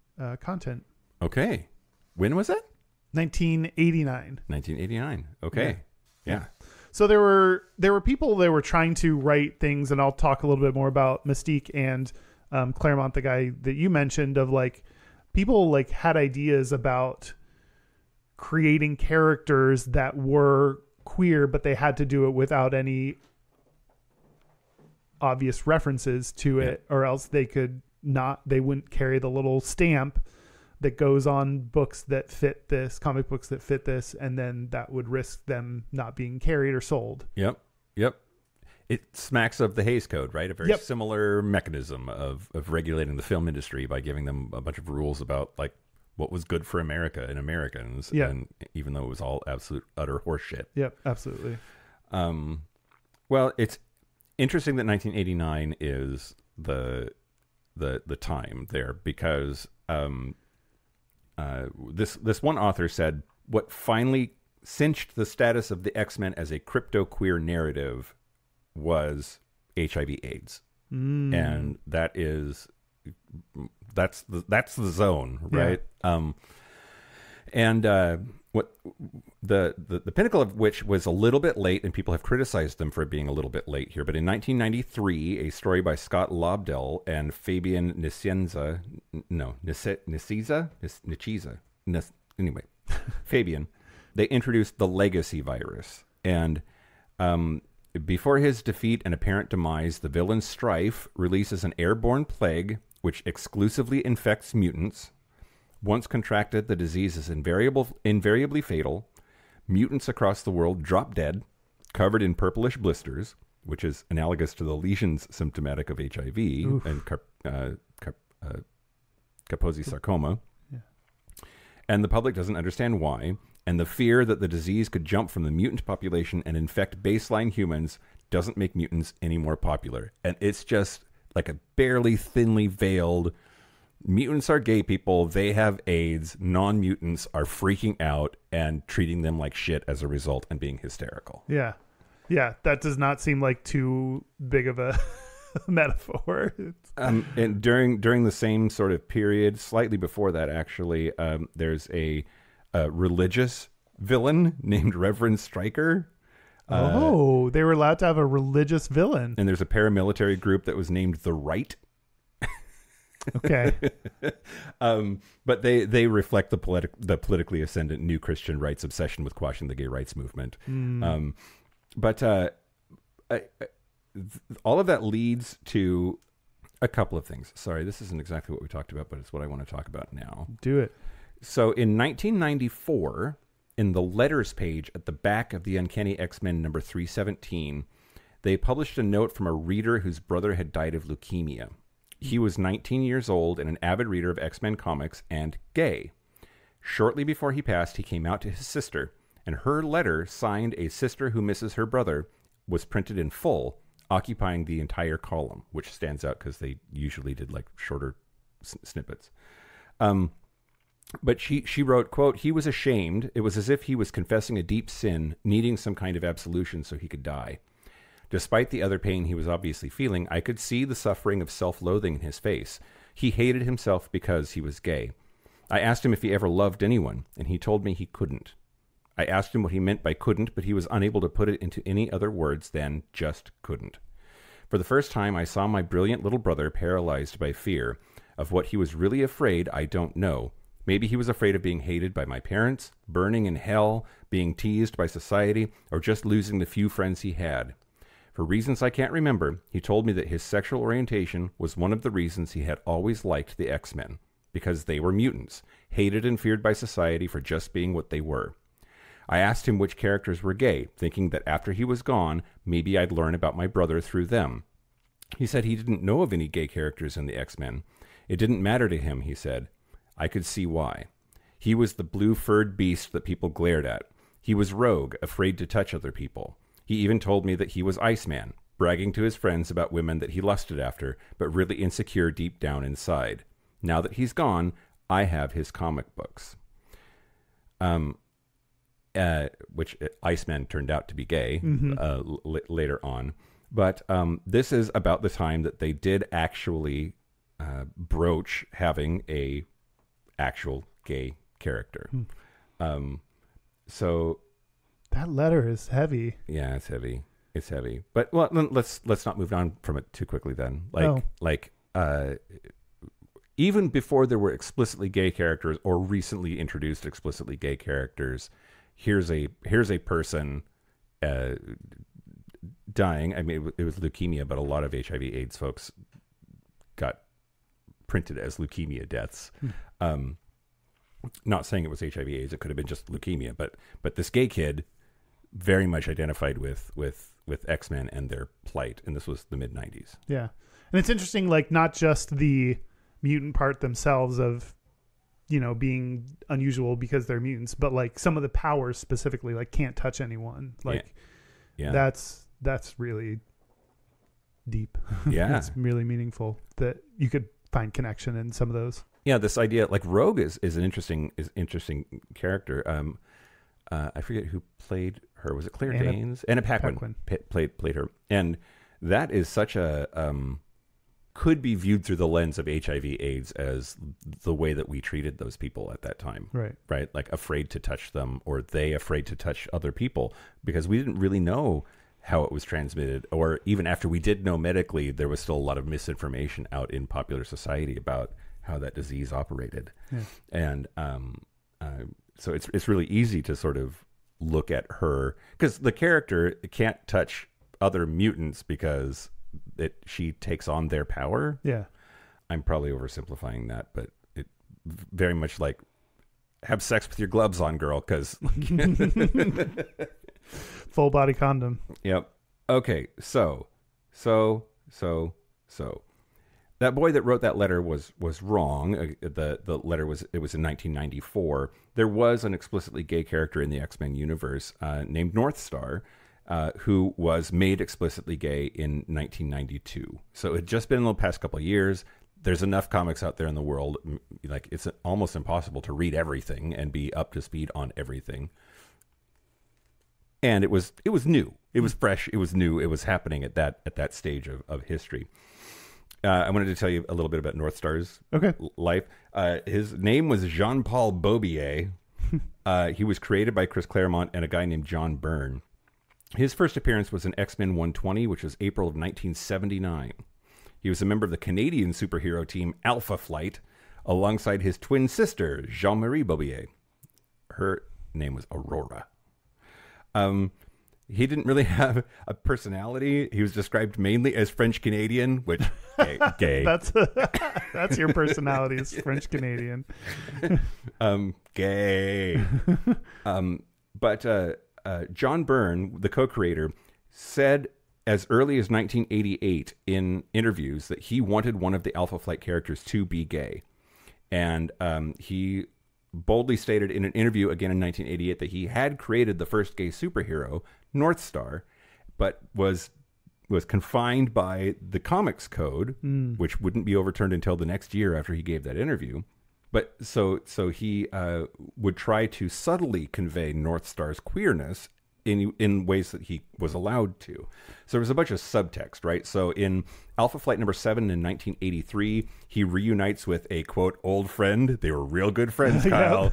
Speaker 3: content.
Speaker 2: Okay. When was that?
Speaker 3: 1989.
Speaker 2: 1989. Okay. Yeah.
Speaker 3: So there were people that were trying to write things, and I'll talk a little bit more about Mystique and Claremont, the guy that you mentioned, of like people like had ideas about creating characters that were queer, but they had to do it without any obvious references to it, or else they wouldn't carry the little stamp that goes on books that fit this, comic books that fit this, and then that would risk them not being carried or sold.
Speaker 2: Yep. It smacks of the Hays Code, right? A very similar mechanism of regulating the film industry by giving them a bunch of rules about like what was good for America and Americans, and even though it was all absolute utter horseshit.
Speaker 3: Yep, absolutely.
Speaker 2: Well, it's interesting that 1989 is the time there, because this one author said what finally cinched the status of the X-Men as a crypto-queer narrative was HIV/AIDS, and that's the zone, right? What the pinnacle of which was a little bit late, and people have criticized them for being a little bit late here. But in 1993, a story by Scott Lobdell and Fabian Fabian, they introduced the legacy virus, and before his defeat and apparent demise, the villain Strife releases an airborne plague which exclusively infects mutants. Once contracted, the disease is invariably fatal. Mutants across the world drop dead, covered in purplish blisters, which is analogous to the lesions symptomatic of HIV and Kaposi sarcoma. Yeah. And the public doesn't understand why. And the fear that the disease could jump from the mutant population and infect baseline humans doesn't make mutants any more popular. And it's just like a barely thinly veiled, mutants are gay people, they have AIDS, non-mutants are freaking out and treating them like shit as a result and being hysterical.
Speaker 3: Yeah. Yeah, that does not seem like too big of a metaphor.
Speaker 2: And during the same sort of period, slightly before that actually, there's a religious villain named Reverend Stryker.
Speaker 3: They were allowed to have a religious villain.
Speaker 2: And there's a paramilitary group that was named the Right.
Speaker 3: Okay.
Speaker 2: But they reflect the politically ascendant New Christian Right's obsession with quashing the gay rights movement. But all of that leads to a couple of things. Sorry, this isn't exactly what we talked about, but it's what I want to talk about now.
Speaker 3: Do it.
Speaker 2: So in 1994, in the letters page at the back of the Uncanny X-Men number 317, they published a note from a reader whose brother had died of leukemia. He was 19 years old and an avid reader of X-Men comics and gay. Shortly before he passed, he came out to his sister, and her letter, signed "A Sister Who Misses Her Brother," was printed in full, occupying the entire column, which stands out because they usually did like shorter snippets. But she wrote, quote, "He was ashamed. It was as if he was confessing a deep sin, needing some kind of absolution so he could die. Despite the other pain he was obviously feeling, I could see the suffering of self-loathing in his face. He hated himself because he was gay. I asked him if he ever loved anyone, and he told me he couldn't. I asked him what he meant by couldn't, but he was unable to put it into any other words than just couldn't. For the first time, I saw my brilliant little brother paralyzed by fear. Of what he was really afraid, I don't know. Maybe he was afraid of being hated by my parents, burning in hell, being teased by society, or just losing the few friends he had. For reasons I can't remember, he told me that his sexual orientation was one of the reasons he had always liked the X-Men, because they were mutants, hated and feared by society for just being what they were. I asked him which characters were gay, thinking that after he was gone, maybe I'd learn about my brother through them. He said he didn't know of any gay characters in the X-Men. It didn't matter to him, he said. I could see why. He was the blue-furred beast that people glared at. He was rogue, afraid to touch other people. He even told me that he was Iceman, bragging to his friends about women that he lusted after, but really insecure deep down inside. Now that he's gone, I have his comic books. Which Iceman turned out to be gay later on. But this is about the time that they did actually broach having a actual gay character. So
Speaker 3: that letter is heavy.
Speaker 2: Yeah, it's heavy. It's heavy. But well, let's not move on from it too quickly then. Even before there were explicitly gay characters or recently introduced explicitly gay characters, here's a person dying. I mean, it was leukemia, but a lot of HIV/AIDS folks got printed as leukemia deaths. Not saying it was HIV/AIDS; it could have been just leukemia. But this gay kid very much identified with X-Men and their plight, and this was the mid-90s.
Speaker 3: Yeah, and it's interesting, like not just the mutant part themselves of, you know, being unusual because they're mutants, but like some of the powers specifically, like can't touch anyone. Like,
Speaker 2: yeah.
Speaker 3: That's really deep.
Speaker 2: Yeah,
Speaker 3: that's really meaningful that you could find connection in some of those. Yeah,
Speaker 2: this idea, like Rogue is an interesting character. I forget who played her. Was it Claire Danes? Anna Paquin played her, and that is such a could be viewed through the lens of HIV/AIDS as the way that we treated those people at that time. Right, like afraid to touch them, or they afraid to touch other people because we didn't really know how it was transmitted, or even after we did know medically, there was still a lot of misinformation out in popular society about how that disease operated. And so it's really easy to sort of look at her, because the character can't touch other mutants because she takes on their power.
Speaker 3: Yeah,
Speaker 2: I'm probably oversimplifying that, but it very much like have sex with your gloves on, girl, because
Speaker 3: full body condom.
Speaker 2: Yep. Okay, so that boy that wrote that letter was wrong. The letter was in 1994. There was an explicitly gay character in the X-Men universe named Northstar, who was made explicitly gay in 1992. So it had just been in the past couple of years. There's enough comics out there in the world, like it's almost impossible to read everything and be up to speed on everything. And it was new. It was fresh. It was new. It was happening at that stage of history. I wanted to tell you a little bit about Northstar's life. His name was Jean-Paul Beaubier. He was created by Chris Claremont and a guy named John Byrne. His first appearance was in X-Men 120, which was April of 1979. He was a member of the Canadian superhero team Alpha Flight, alongside his twin sister, Jean-Marie Beaubier. Her name was Aurora. He didn't really have a personality. He was described mainly as French Canadian, which gay.
Speaker 3: That's your personality, is French Canadian.
Speaker 2: Gay. But John Byrne, the co-creator, said as early as 1988 in interviews that he wanted one of the Alpha Flight characters to be gay. And he boldly stated in an interview again in 1988 that he had created the first gay superhero, Northstar, but was confined by the comics code, which wouldn't be overturned until the next year after he gave that interview. But so he would try to subtly convey Northstar's queerness in ways that he was allowed to. So there was a bunch of subtext, right? So in Alpha Flight number 7 in 1983, he reunites with a, quote, old friend. They were real good friends, Kyle,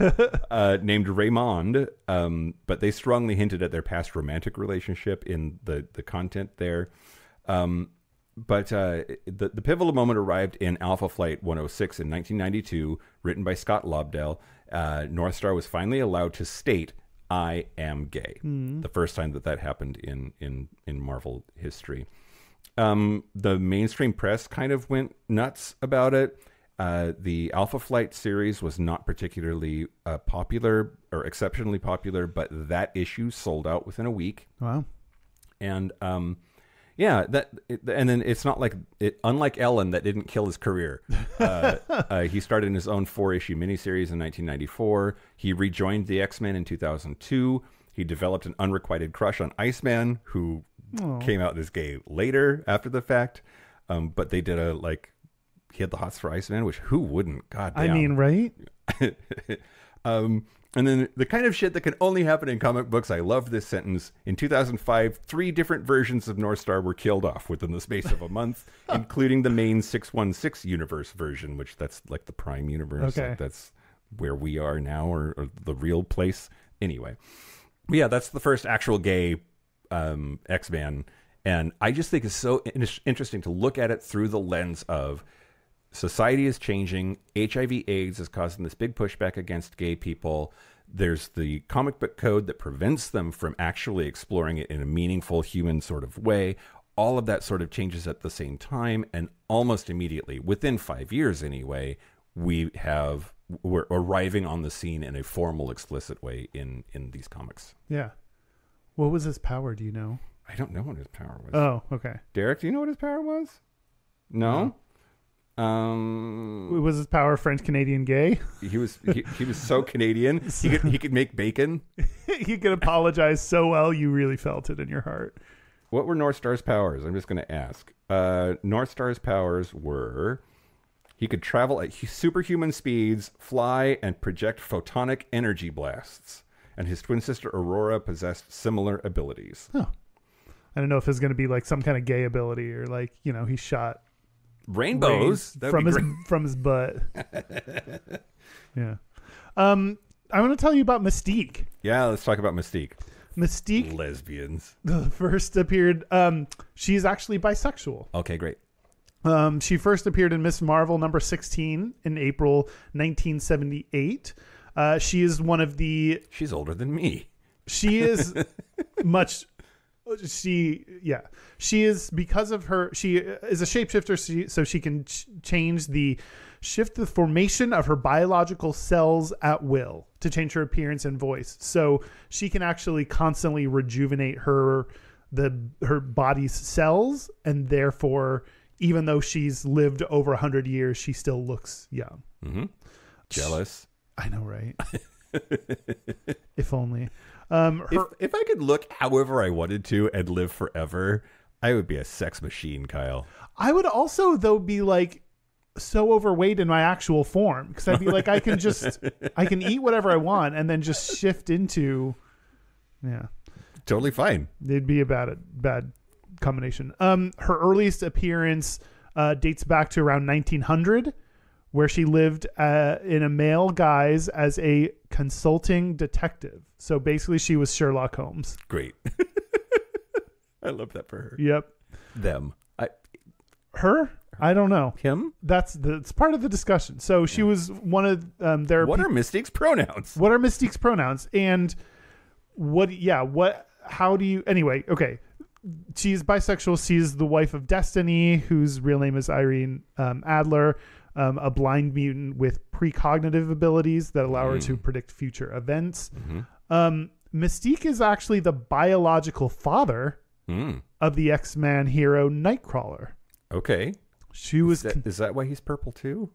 Speaker 2: named Raymond. But they strongly hinted at their past romantic relationship in the content there. But the pivotal moment arrived in Alpha Flight 106 in 1992, written by Scott Lobdell. Northstar was finally allowed to state, "I am gay." The first time that happened in Marvel history. The mainstream press kind of went nuts about it. The Alpha Flight series was not particularly popular or exceptionally popular, but that issue sold out within a week.
Speaker 3: Wow.
Speaker 2: And yeah, and then it's not like it. Unlike Ellen, that didn't kill his career. He started in his own 4-issue miniseries in 1994. He rejoined the X-Men in 2002. He developed an unrequited crush on Iceman, who came out as gay later after the fact. But they did he had the hots for Iceman, which who wouldn't? God damn.
Speaker 3: I mean, right?
Speaker 2: And then the kind of shit that can only happen in comic books. I love this sentence. In 2005, 3 different versions of Northstar were killed off within the space of a month, including the main 616 universe version, which that's like the Prime universe.
Speaker 3: Okay.
Speaker 2: Like that's where we are now, or the real place. Anyway. Yeah, that's the first actual gay X-Man. And I just think it's so interesting to look at it through the lens of society is changing. HIV/AIDS is causing this big pushback against gay people. There's the comic book code that prevents them from actually exploring it in a meaningful human sort of way. All of that sort of changes at the same time. And almost immediately, within 5 years anyway, we're arriving on the scene in a formal, explicit way in these comics.
Speaker 3: Yeah. What was his power? Do you know?
Speaker 2: I don't know what his power was.
Speaker 3: Oh, okay.
Speaker 2: Derek, do you know what his power was? No?
Speaker 3: Was his power French Canadian gay?
Speaker 2: He was so Canadian. He could make bacon.
Speaker 3: He could apologize so well you really felt it in your heart.
Speaker 2: What were Northstar's powers? I'm just going to ask. Northstar's powers were he could travel at superhuman speeds, fly, and project photonic energy blasts. And his twin sister Aurora possessed similar abilities.
Speaker 3: Oh. I don't know if it's going to be like some kind of gay ability or like, he shot
Speaker 2: rainbows
Speaker 3: from his butt. Yeah. I want to tell you about Mystique.
Speaker 2: Yeah, let's talk about Mystique.
Speaker 3: Mystique,
Speaker 2: lesbians.
Speaker 3: First appeared. She's actually bisexual.
Speaker 2: Okay, great.
Speaker 3: She first appeared in Miss Marvel number 16 in April 1978. She is one of the.
Speaker 2: She's older than me.
Speaker 3: She is much. She is, because of her, she is a shapeshifter, so she can shift the formation of her biological cells at will to change her appearance and voice. So she can actually constantly rejuvenate her body's cells, and therefore, even though she's lived over 100 years, she still looks young.
Speaker 2: Mm-hmm. Jealous.
Speaker 3: I know, right? If only.
Speaker 2: If I could look however I wanted to and live forever, I would be a sex machine, Kyle.
Speaker 3: I would also, though, be like so overweight in my actual form, because I'd be like, I can eat whatever I want and then just shift into,
Speaker 2: totally fine.
Speaker 3: It'd be a bad combination. Her earliest appearance dates back to around 1900, where she lived in a male guise as a consulting detective. So basically, she was Sherlock Holmes.
Speaker 2: Great. I love that for her.
Speaker 3: Yep.
Speaker 2: Them.
Speaker 3: Her? I don't know.
Speaker 2: Him?
Speaker 3: That's part of the discussion. So she was one of their.
Speaker 2: What are Mystique's pronouns?
Speaker 3: What are Mystique's pronouns? And how do you, anyway, okay. She's bisexual. She's the wife of Destiny, whose real name is Irene Adler. A blind mutant with precognitive abilities that allow her to predict future events. Mm-hmm. Mystique is actually the biological father of the X-Men hero Nightcrawler.
Speaker 2: Okay.
Speaker 3: She was.
Speaker 2: Is that why he's purple too?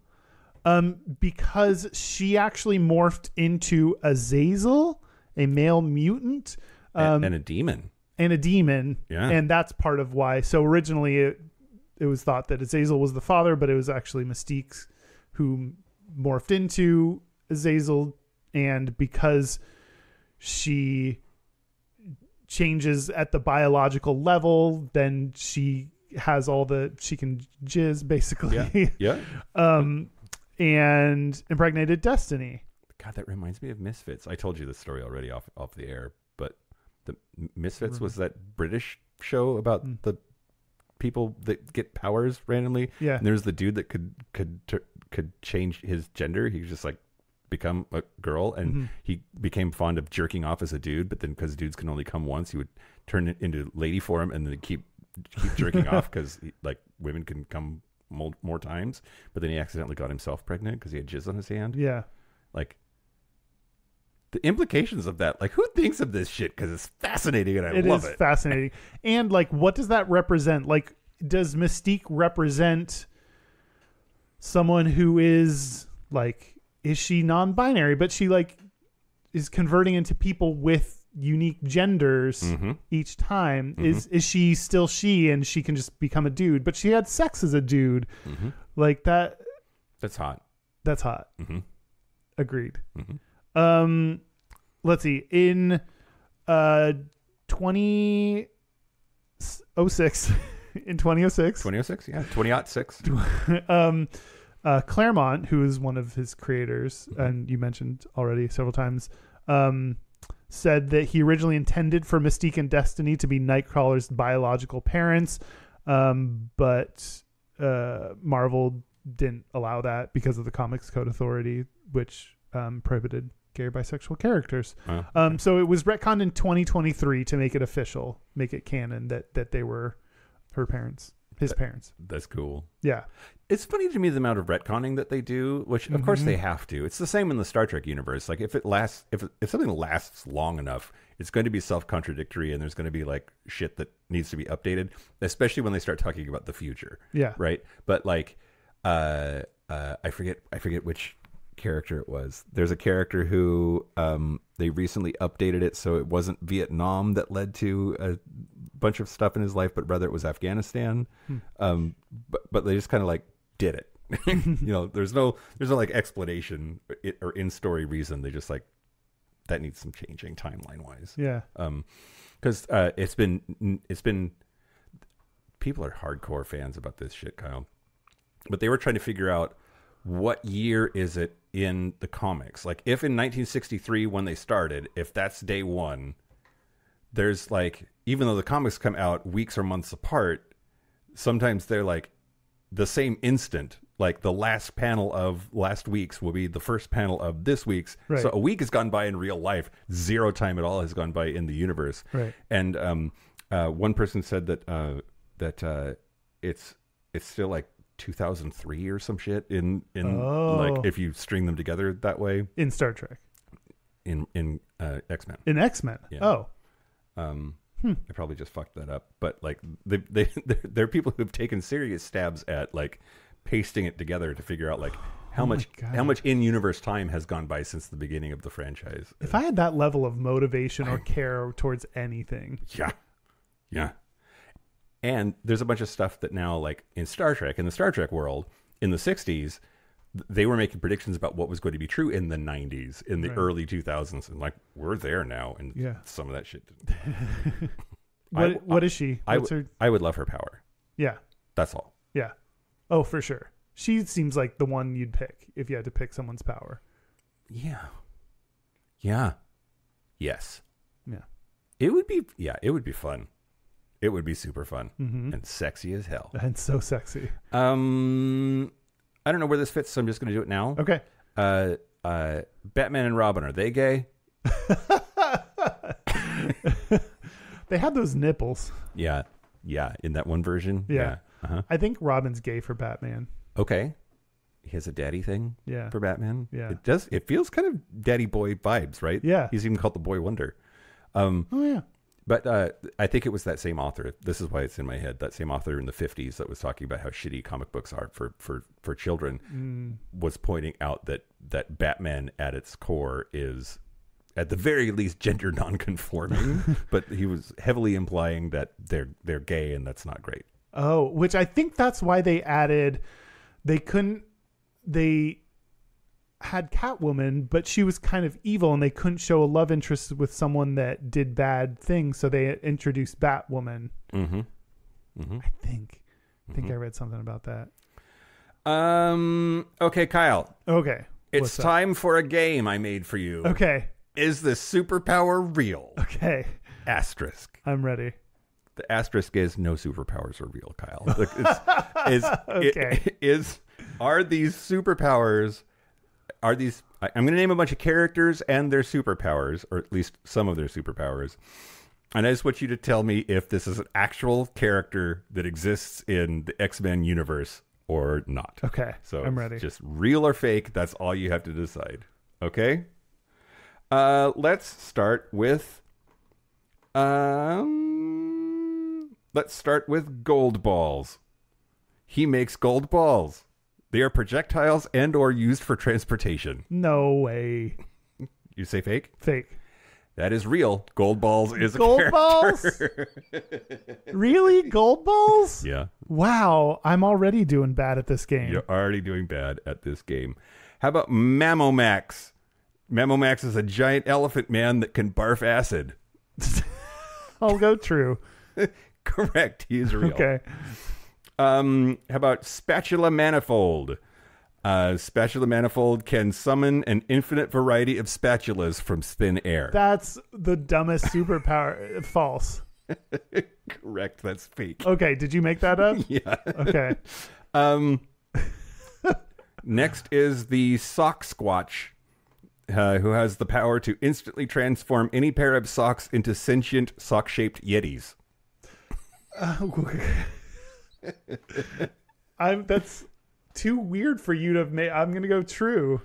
Speaker 3: Because she actually morphed into Azazel, a male mutant,
Speaker 2: and a demon.
Speaker 3: Yeah. And that's part of why. So originally it was thought that Azazel was the father, but it was actually Mystique who morphed into Azazel. And because she changes at the biological level, then she has she can jizz basically.
Speaker 2: Yeah.
Speaker 3: And impregnated Destiny.
Speaker 2: God, that reminds me of Misfits. I told you this story already off the air, but the Misfits was that British show about the people that get powers randomly.
Speaker 3: Yeah.
Speaker 2: And there's the dude that could change his gender. He could just like become a girl, and he became fond of jerking off as a dude. But then because dudes can only come once, he would turn it into lady form and then keep jerking off because like women can come more times. But then he accidentally got himself pregnant because he had jizz on his hand.
Speaker 3: Yeah.
Speaker 2: Like the implications of that, like who thinks of this shit? Because it's fascinating and I love it. It is
Speaker 3: fascinating. And like, what does that represent? Like, does Mystique represent someone who is like, is she non-binary, but she like is converting into people with unique genders each time? Is she still she, and she can just become a dude, but she had sex as a dude? Like that.
Speaker 2: That's hot.
Speaker 3: That's hot. Agreed. Let's see. In 2006, in 2006,
Speaker 2: yeah, 2006.
Speaker 3: Claremont, who is one of his creators, and you mentioned already several times, said that he originally intended for Mystique and Destiny to be Nightcrawler's biological parents, but Marvel didn't allow that because of the Comics Code Authority, which prohibited gay or bisexual characters. So it was retconned in 2023 to make it official, make it canon that they were her parents, his parents.
Speaker 2: That's cool.
Speaker 3: Yeah.
Speaker 2: It's funny to me the amount of retconning that they do, which of course they have to. It's the same in the Star Trek universe. Like if something lasts long enough, it's going to be self-contradictory, and there's going to be like shit that needs to be updated, especially when they start talking about the future.
Speaker 3: Yeah.
Speaker 2: Right. But like, I forget which character it was. There's a character who they recently updated it so it wasn't Vietnam that led to a bunch of stuff in his life, but rather it was Afghanistan. But they just kind of like did it. There's no like explanation or in story reason. They just like, that needs some changing timeline wise.
Speaker 3: Yeah.
Speaker 2: Because it's been people are hardcore fans about this shit, Kyle. But they were trying to figure out what year is it in the comics. Like if in 1963 when they started, if that's day one, there's like, even though the comics come out weeks or months apart, sometimes they're like the same instant. Like the last panel of last week's will be the first panel of this week's.
Speaker 3: Right.
Speaker 2: So a week has gone by in real life. Zero time at all has gone by in the universe.
Speaker 3: Right.
Speaker 2: And one person said that it's still like 2003 or some shit in like if you string them together that way
Speaker 3: in Star Trek,
Speaker 2: in X-Men.
Speaker 3: In X-Men.
Speaker 2: Yeah. I probably just fucked that up, but like there are people who've taken serious stabs at like pasting it together to figure out like how much in-universe time has gone by since the beginning of the franchise.
Speaker 3: If I had that level of motivation or care towards anything.
Speaker 2: Yeah. And there's a bunch of stuff that now, like in Star Trek, in the Star Trek world, in the 60s, they were making predictions about what was going to be true in the 90s, in the early 2000s. And like, we're there now. And some of that shit didn't.
Speaker 3: What is she?
Speaker 2: I would love her power.
Speaker 3: Yeah.
Speaker 2: That's all.
Speaker 3: Yeah. Oh, for sure. She seems like the one you'd pick if you had to pick someone's power.
Speaker 2: Yeah. Yes.
Speaker 3: Yeah.
Speaker 2: It would be fun. It would be super fun and sexy as hell.
Speaker 3: And so sexy.
Speaker 2: I don't know where this fits, so I'm just going to do it now.
Speaker 3: Okay.
Speaker 2: Batman and Robin, are they gay?
Speaker 3: They had those nipples.
Speaker 2: Yeah. In that one version.
Speaker 3: Yeah.
Speaker 2: Uh-huh.
Speaker 3: I think Robin's gay for Batman.
Speaker 2: Okay. He has a daddy thing.
Speaker 3: Yeah.
Speaker 2: For Batman.
Speaker 3: Yeah.
Speaker 2: It feels kind of daddy boy vibes, right?
Speaker 3: Yeah.
Speaker 2: He's even called the Boy Wonder.
Speaker 3: Oh yeah.
Speaker 2: But I think it was that same author. This is why it's in my head. That same author in the 50s that was talking about how shitty comic books are for children was pointing out that Batman at its core is, at the very least, gender nonconforming. But he was heavily implying that they're gay, and that's not great.
Speaker 3: Oh, which I think that's why they added. They had Catwoman, but she was kind of evil, and they couldn't show a love interest with someone that did bad things, so they introduced Batwoman. I think I read something about that.
Speaker 2: Okay, Kyle.
Speaker 3: Okay.
Speaker 2: It's time for a game I made for you.
Speaker 3: Okay.
Speaker 2: Is this superpower real?
Speaker 3: Okay.
Speaker 2: Asterisk.
Speaker 3: I'm ready.
Speaker 2: The asterisk is no superpowers are real, Kyle.
Speaker 3: Okay.
Speaker 2: Are these superpowers? I'm going to name a bunch of characters and their superpowers, or at least some of their superpowers. And I just want you to tell me if this is an actual character that exists in the X-Men universe or not.
Speaker 3: Okay.
Speaker 2: So
Speaker 3: I'm ready.
Speaker 2: Just real or fake. That's all you have to decide. Okay. Let's start with Goldballs. He makes gold balls. They are projectiles and or used for transportation.
Speaker 3: No way.
Speaker 2: You say fake?
Speaker 3: Fake.
Speaker 2: That is real. Goldballs is a
Speaker 3: Goldballs?
Speaker 2: character.
Speaker 3: Really? Goldballs?
Speaker 2: Yeah.
Speaker 3: Wow. I'm already doing bad at this game.
Speaker 2: You're already doing bad at this game. How about Mammomax? Mammomax is a giant elephant man that can barf acid.
Speaker 3: I'll go true.
Speaker 2: Correct. He is real.
Speaker 3: Okay.
Speaker 2: How about Spatula Manifold? Spatula Manifold can summon an infinite variety of spatulas from thin air.
Speaker 3: That's the dumbest superpower. False.
Speaker 2: Correct. That's fake.
Speaker 3: Okay. Did you make that up?
Speaker 2: Yeah.
Speaker 3: Okay.
Speaker 2: Next is the Sock Squatch, who has the power to instantly transform any pair of socks into sentient sock-shaped yetis.
Speaker 3: That's too weird for you to have made. I'm gonna go true.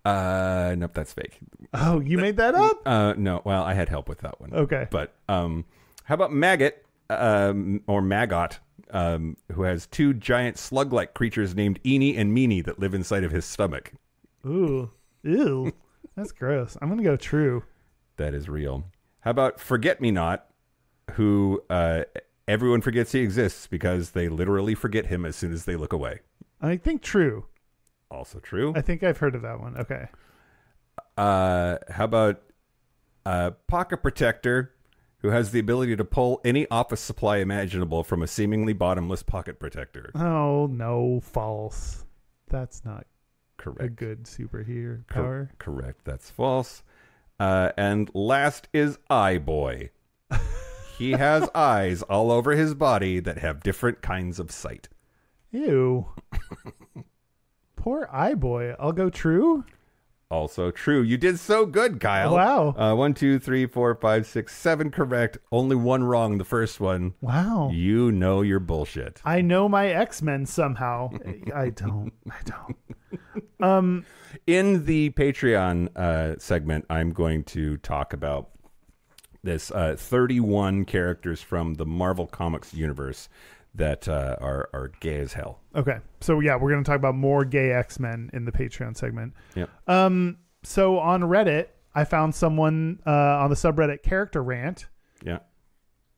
Speaker 2: Nope, that's fake.
Speaker 3: Oh, you made that up?
Speaker 2: No, well, I had help with that one.
Speaker 3: Okay.
Speaker 2: But how about Maggot, or Maggot, who has two giant slug-like creatures named Eenie and Meanie that live inside of his stomach?
Speaker 3: Ooh. Ew. That's gross. I'm gonna go true.
Speaker 2: That is real. How about Forget-Me-Not, who everyone forgets he exists because they literally forget him as soon as they look away?
Speaker 3: I think true.
Speaker 2: Also true.
Speaker 3: I think I've heard of that one. Okay.
Speaker 2: How about Pocket Protector, who has the ability to pull any office supply imaginable from a seemingly bottomless pocket protector?
Speaker 3: Oh, no. False. That's not
Speaker 2: Correct.
Speaker 3: a good superhero power.
Speaker 2: Correct. That's false. And last is Eye Boy. He has eyes all over his body that have different kinds of sight.
Speaker 3: Ew. Poor eye boy. I'll go true.
Speaker 2: Also true. You did so good, Kyle.
Speaker 3: Wow.
Speaker 2: 1, 2, 3, 4, 5, 6, 7 correct. Only one wrong. The first one.
Speaker 3: Wow.
Speaker 2: You know your bullshit.
Speaker 3: I know my X-Men somehow. I don't.
Speaker 2: In the Patreon segment, I'm going to talk about this 31 characters from the Marvel Comics universe that are gay as hell.
Speaker 3: Okay. So, yeah, we're going to talk about more gay X-Men in the Patreon segment.
Speaker 2: Yep.
Speaker 3: So, on Reddit, I found someone on the subreddit Character Rant.
Speaker 2: Yeah.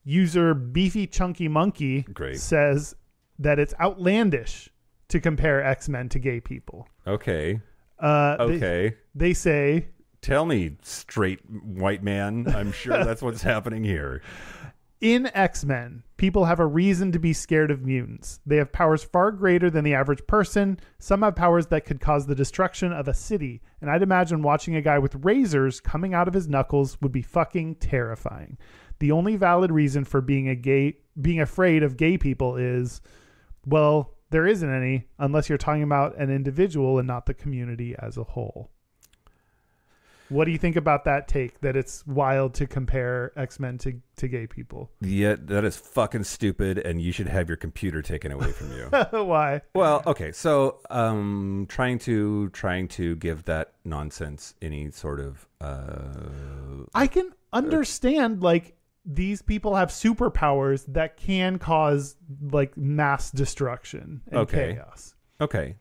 Speaker 3: User Beefy Chunky Monkey says that it's outlandish to compare X-Men to gay people.
Speaker 2: Okay.
Speaker 3: Okay. They say...
Speaker 2: Tell me, straight white man. I'm sure that's what's happening here.
Speaker 3: In X-Men, people have a reason to be scared of mutants. They have powers far greater than the average person. Some have powers that could cause the destruction of a city. And I'd imagine watching a guy with razors coming out of his knuckles would be fucking terrifying. The only valid reason for being afraid of gay people is, well, there isn't any unless you're talking about an individual and not the community as a whole. What do you think about that take, that it's wild to compare X-Men to gay people?
Speaker 2: Yeah, that is fucking stupid, and you should have your computer taken away from you.
Speaker 3: Why?
Speaker 2: Well, okay, so trying to give that nonsense any sort of
Speaker 3: I can understand, like, these people have superpowers that can cause, like, mass destruction and chaos.
Speaker 2: Okay.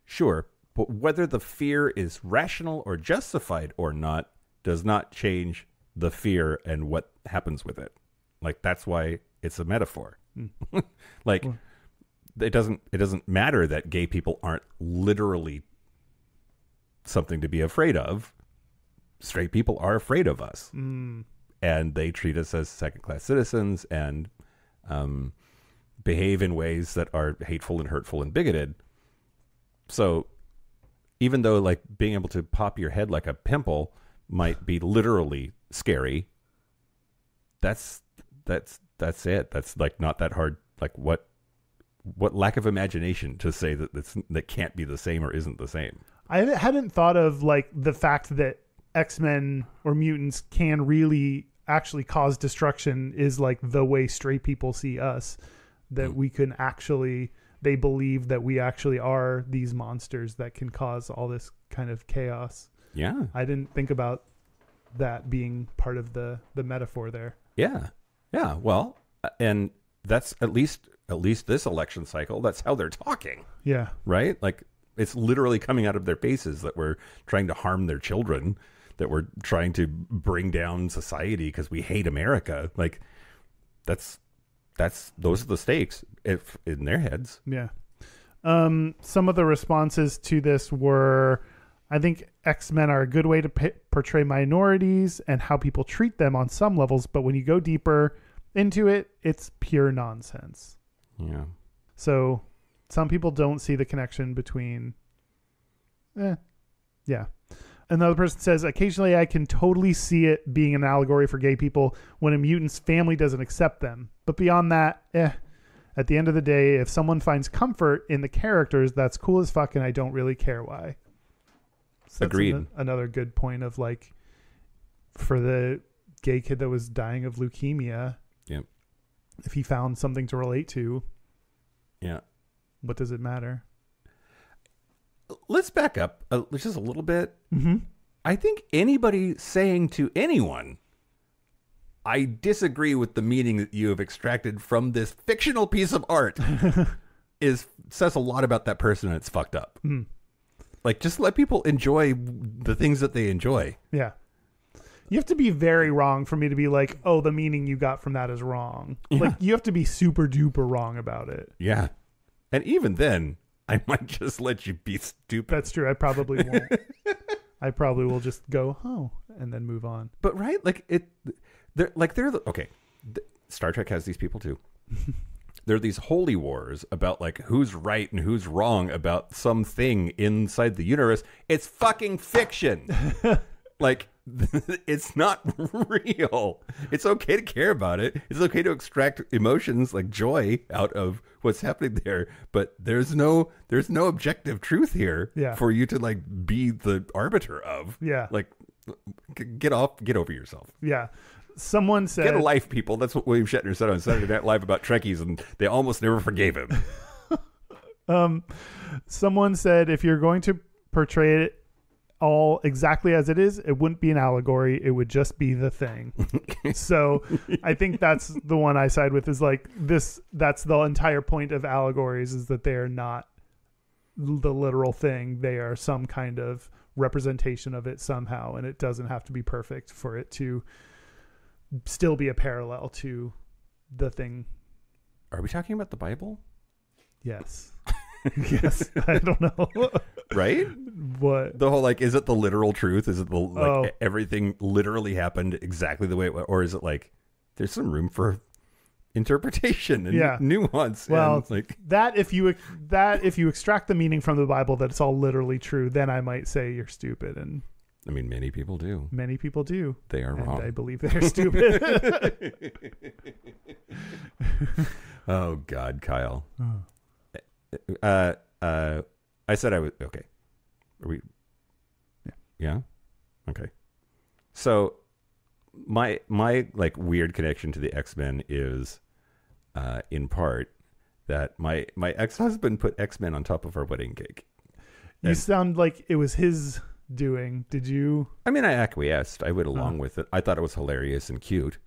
Speaker 2: Sure. But whether the fear is rational or justified or not does not change the fear and what happens with it. Like, that's why it's a metaphor. Like, it doesn't matter that gay people aren't literally something to be afraid of. Straight people are afraid of us. And they treat us as second-class citizens and behave in ways that are hateful and hurtful and bigoted. So... even though, like, being able to pop your head like a pimple might be literally scary, that's that's it. That's like not that hard. Like what lack of imagination to say that can't be the same or isn't the same.
Speaker 3: I hadn't thought of like the fact that X-Men or mutants can really actually cause destruction is like the way straight people see us, that we can actually, they believe that we actually are these monsters that can cause all this kind of chaos.
Speaker 2: Yeah.
Speaker 3: I didn't think about that being part of the metaphor there.
Speaker 2: Yeah. Yeah. Well, and that's at least this election cycle, that's how they're talking.
Speaker 3: Yeah.
Speaker 2: Right? Like it's literally coming out of their faces that we're trying to harm their children, that we're trying to bring down society because we hate America. Like those are the stakes if in their heads.
Speaker 3: Yeah. Some of the responses to this were, I think X-Men are a good way to portray minorities and how people treat them on some levels, but when you go deeper into it, it's pure nonsense.
Speaker 2: Yeah.
Speaker 3: So some people don't see the connection between, yeah. Another person says, occasionally I can totally see it being an allegory for gay people when a mutant's family doesn't accept them. But beyond that, at the end of the day, if someone finds comfort in the characters, that's cool as fuck, and I don't really care why. So
Speaker 2: Agreed.
Speaker 3: Another good point of like, for the gay kid that was dying of leukemia,
Speaker 2: Yep.
Speaker 3: if he found something to relate to,
Speaker 2: Yeah.
Speaker 3: what does it matter?
Speaker 2: Let's back up just a little bit.
Speaker 3: Mm-hmm.
Speaker 2: I think anybody saying to anyone, I disagree with the meaning that you have extracted from this fictional piece of art says a lot about that person, and it's fucked up.
Speaker 3: Mm.
Speaker 2: Like, just let people enjoy the things that they enjoy.
Speaker 3: Yeah. You have to be very wrong for me to be like, oh, the meaning you got from that is wrong.
Speaker 2: Yeah.
Speaker 3: Like, you have to be super duper wrong about it.
Speaker 2: Yeah. And even then, I might just let you be stupid.
Speaker 3: That's true. I probably won't. I probably will just go, oh, and then move on.
Speaker 2: But right, like Star Trek has these people too. There are these holy wars about like who's right and who's wrong about something inside the universe. It's fucking fiction. Like it's not real. It's okay to care about it. It's okay to extract emotions like joy out of what's happening there, but there's no objective truth here for you to like be the arbiter of.
Speaker 3: Yeah.
Speaker 2: Like get over yourself.
Speaker 3: Yeah. Someone said,
Speaker 2: get a life, people. That's what William Shatner said on Saturday Night Live about Trekkies, and they almost never forgave him.
Speaker 3: Someone said, if you're going to portray it all exactly as it is, it wouldn't be an allegory. It would just be the thing. So I think that's the one I side with, is like this. That's the entire point of allegories, is that they're not the literal thing. They are some kind of representation of it somehow. And it doesn't have to be perfect for it to still be a parallel to the thing.
Speaker 2: Are we talking about the Bible?
Speaker 3: Yes. Yes. I don't know.
Speaker 2: Right?
Speaker 3: What?
Speaker 2: The whole, like, is it the literal truth? Is it the, like, everything literally happened exactly the way it was? Or is it like, there's some room for interpretation and nuance?
Speaker 3: Well,
Speaker 2: and, like,
Speaker 3: if you extract the meaning from the Bible that it's all literally true, then I might say you're stupid. And
Speaker 2: I mean, many people do.
Speaker 3: Many people do.
Speaker 2: They are wrong.
Speaker 3: I believe they're stupid.
Speaker 2: Oh, God, Kyle. I said I was okay. Are we? Yeah. Okay. So my like weird connection to the X-Men is in part that my ex-husband put X-Men on top of our wedding cake.
Speaker 3: You sound like it was his doing. Did you?
Speaker 2: I mean, I acquiesced. I went along with it. I thought it was hilarious and cute.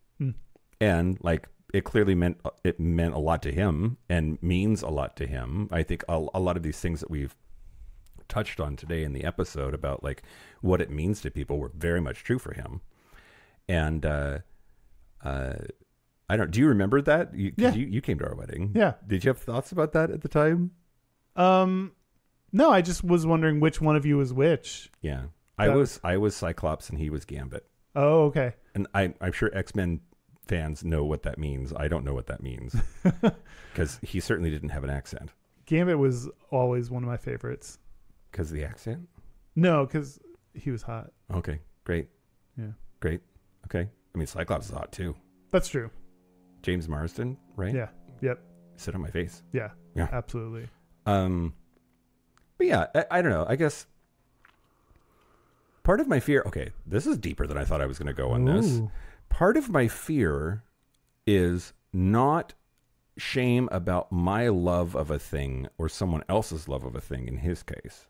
Speaker 2: And like, it clearly meant a lot to him and means a lot to him. I think a lot of these things that we've touched on today in the episode about like what it means to people were very much true for him. And I don't. Do you remember that? You came to our wedding.
Speaker 3: Yeah.
Speaker 2: Did you have thoughts about that at the time?
Speaker 3: No, I just was wondering which one of you was which.
Speaker 2: Yeah, I was Cyclops and he was Gambit.
Speaker 3: Oh, okay.
Speaker 2: And I'm sure X-Men fans know what that means. I don't know what that means because he certainly didn't have an accent.
Speaker 3: Gambit was always one of my favorites.
Speaker 2: Because of the accent?
Speaker 3: No, because he was hot.
Speaker 2: Okay, great.
Speaker 3: Yeah.
Speaker 2: Great. Okay. I mean, Cyclops is hot too.
Speaker 3: That's true.
Speaker 2: James Marsden, right?
Speaker 3: Yeah. Yep.
Speaker 2: Sit on my face.
Speaker 3: Yeah.
Speaker 2: Yeah.
Speaker 3: Absolutely.
Speaker 2: But yeah, I don't know. I guess part of my fear, okay, this is deeper than I thought I was going to go on this. Part of my fear is not shame about my love of a thing or someone else's love of a thing in his case,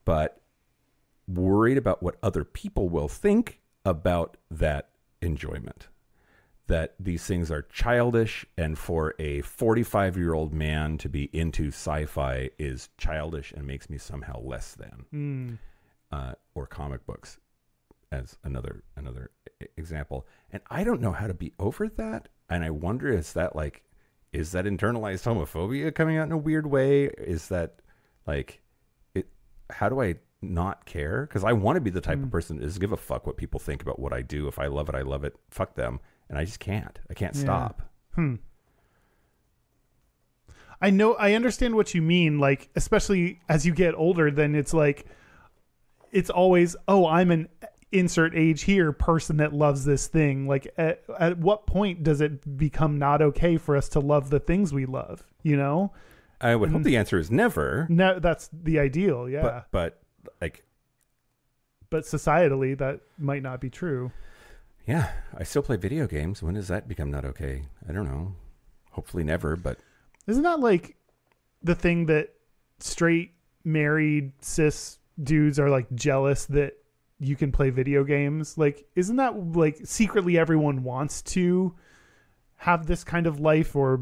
Speaker 2: but worried about what other people will think about that enjoyment. That these things are childish, and for a 45-year-old man to be into sci-fi is childish and makes me somehow less than. Or comic books as another example. And I don't know how to be over that. And I wonder, is that internalized homophobia coming out in a weird way? Is that how do I not care? Because I want to be the type of person that doesn't give a fuck what people think about what I do. If I love it, fuck them. And I just can't. I can't stop.
Speaker 3: I know. I understand what you mean. Like, especially as you get older, then it's like, it's always, oh, I'm an insert age here person that loves this thing. Like, at what point does it become not okay for us to love the things we love? You know?
Speaker 2: I would hope the answer is never.
Speaker 3: No, that's the ideal. Yeah.
Speaker 2: But
Speaker 3: societally, that might not be true.
Speaker 2: Yeah, I still play video games. When does that become not okay? I don't know. Hopefully never, but...
Speaker 3: Isn't that like the thing that straight, married, cis dudes are like jealous that you can play video games? Like, isn't that like secretly everyone wants to have this kind of life or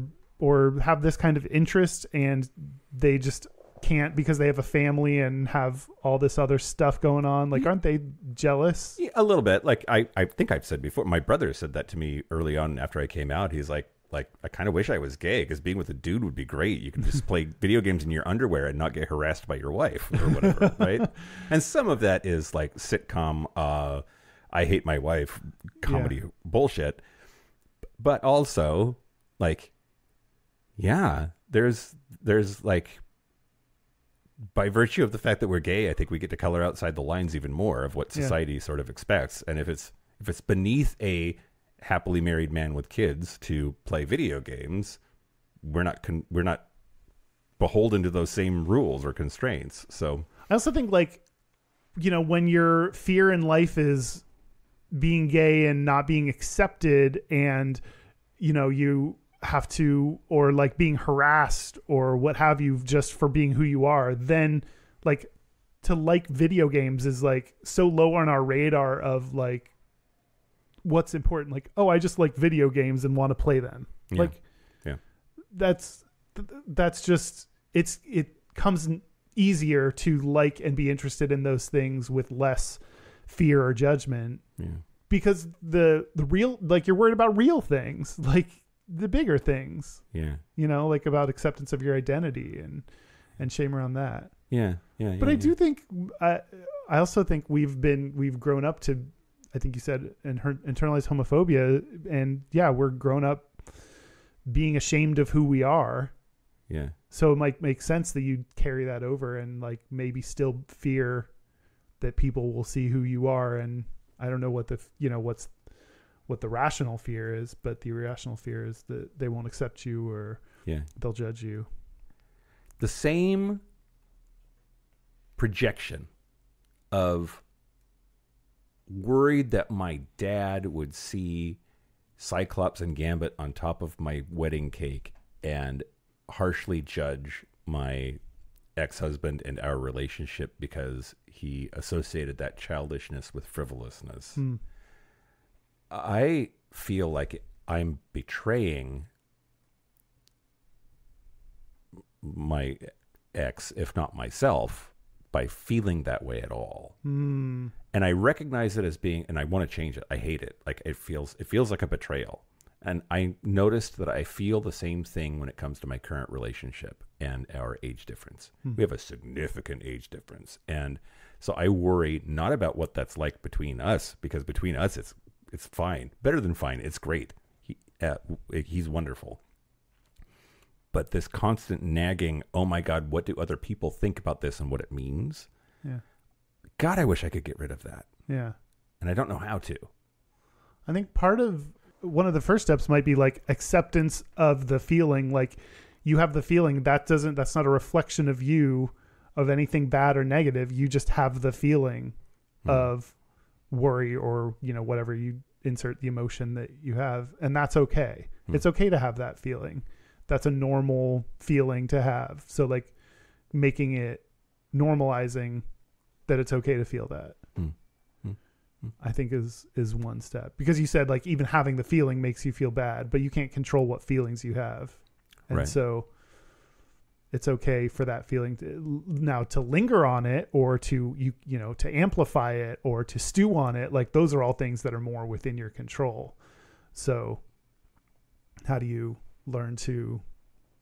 Speaker 3: have this kind of interest, and they just can't because they have a family and have all this other stuff going on? Like, aren't they jealous?
Speaker 2: Yeah, a little bit. Like, I think I've said before, my brother said that to me early on after I came out. He's like, I kind of wish I was gay, because being with a dude would be great. You can just play video games in your underwear and not get harassed by your wife or whatever, right? And some of that is like sitcom, I hate my wife comedy bullshit. But also, like, yeah, there's like, by virtue of the fact that we're gay, I think we get to color outside the lines even more of what society sort of expects. And if it's beneath a happily married man with kids to play video games, we're not beholden to those same rules or constraints. So
Speaker 3: I also think, like, you know, when your fear in life is being gay and not being accepted, and, you know, you have to, or like being harassed or what have you, just for being who you are, then like to like video games is like so low on our radar of like what's important. Like, oh, I just like video games and want to play them.
Speaker 2: Yeah.
Speaker 3: Like, that's just, it comes easier to like and be interested in those things with less fear or judgment. Yeah. Because the real, like, you're worried about real things, like the bigger things. Yeah. You know, like about acceptance of your identity and shame around that. Yeah. Yeah. But I do think, I also think we've grown up to, I think you said, internalized homophobia, and we're grown up being ashamed of who we are. Yeah. So it might make sense that you carry that over and like maybe still fear that people will see who you are. And I don't know what what the rational fear is, but the irrational fear is that they won't accept you or they'll judge you.
Speaker 2: The same projection of worried that my dad would see Cyclops and Gambit on top of my wedding cake and harshly judge my ex-husband and our relationship because he associated that childishness with frivolousness. I feel like I'm betraying my ex, if not myself, by feeling that way at all. And I recognize it as being, and I want to change it. I hate it. Like, it feels like a betrayal. And I noticed that I feel the same thing when it comes to my current relationship and our age difference. We have a significant age difference. And so I worry not about what that's like between us, because between us, it's fine. Better than fine. It's great. He's wonderful. But this constant nagging, oh my God, what do other people think about this and what it means? Yeah. God, I wish I could get rid of that. Yeah. And I don't know how to.
Speaker 3: I think part of one of the first steps might be like acceptance of the feeling. Like you have the feeling that's not a reflection of you, of anything bad or negative. You just have the feeling of worry or, whatever you insert the emotion that you have. And that's okay. It's okay to have that feeling. That's a normal feeling to have. So like making it, normalizing that it's okay to feel that. I think is one step, because you said like even having the feeling makes you feel bad, but you can't control what feelings you have. And so it's okay for that feeling to linger on it, or to, to amplify it, or to stew on it. Like those are all things that are more within your control. So how do you learn to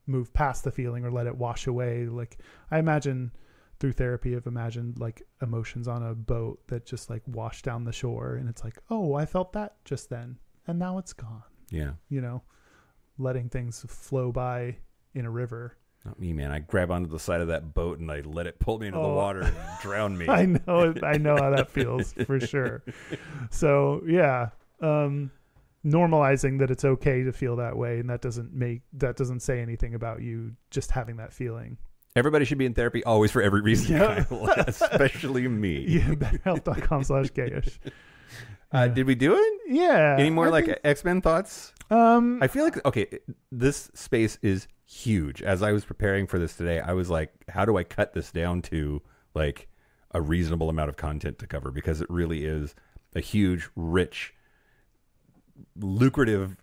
Speaker 3: move past the feeling or let it wash away? Like I imagine through therapy, I've imagined like emotions on a boat that just like wash down the shore, and it's like, oh, I felt that just then and now it's gone. Yeah. Letting things flow by in a river.
Speaker 2: Not me, man. I grab onto the side of that boat and I let it pull me into the water and drown me.
Speaker 3: I know how that feels for sure. So yeah. Normalizing that it's okay to feel that way, and that doesn't say anything about you just having that feeling.
Speaker 2: Everybody should be in therapy always for every reason, Kyle, especially me.
Speaker 3: Yeah, betterhelp.com/gayish.
Speaker 2: Did we do it?
Speaker 3: Yeah.
Speaker 2: Any more X-Men thoughts? I feel like, okay, this space is huge. As I was preparing for this today, I was like, how do I cut this down to like a reasonable amount of content to cover? Because it really is a huge, rich, lucrative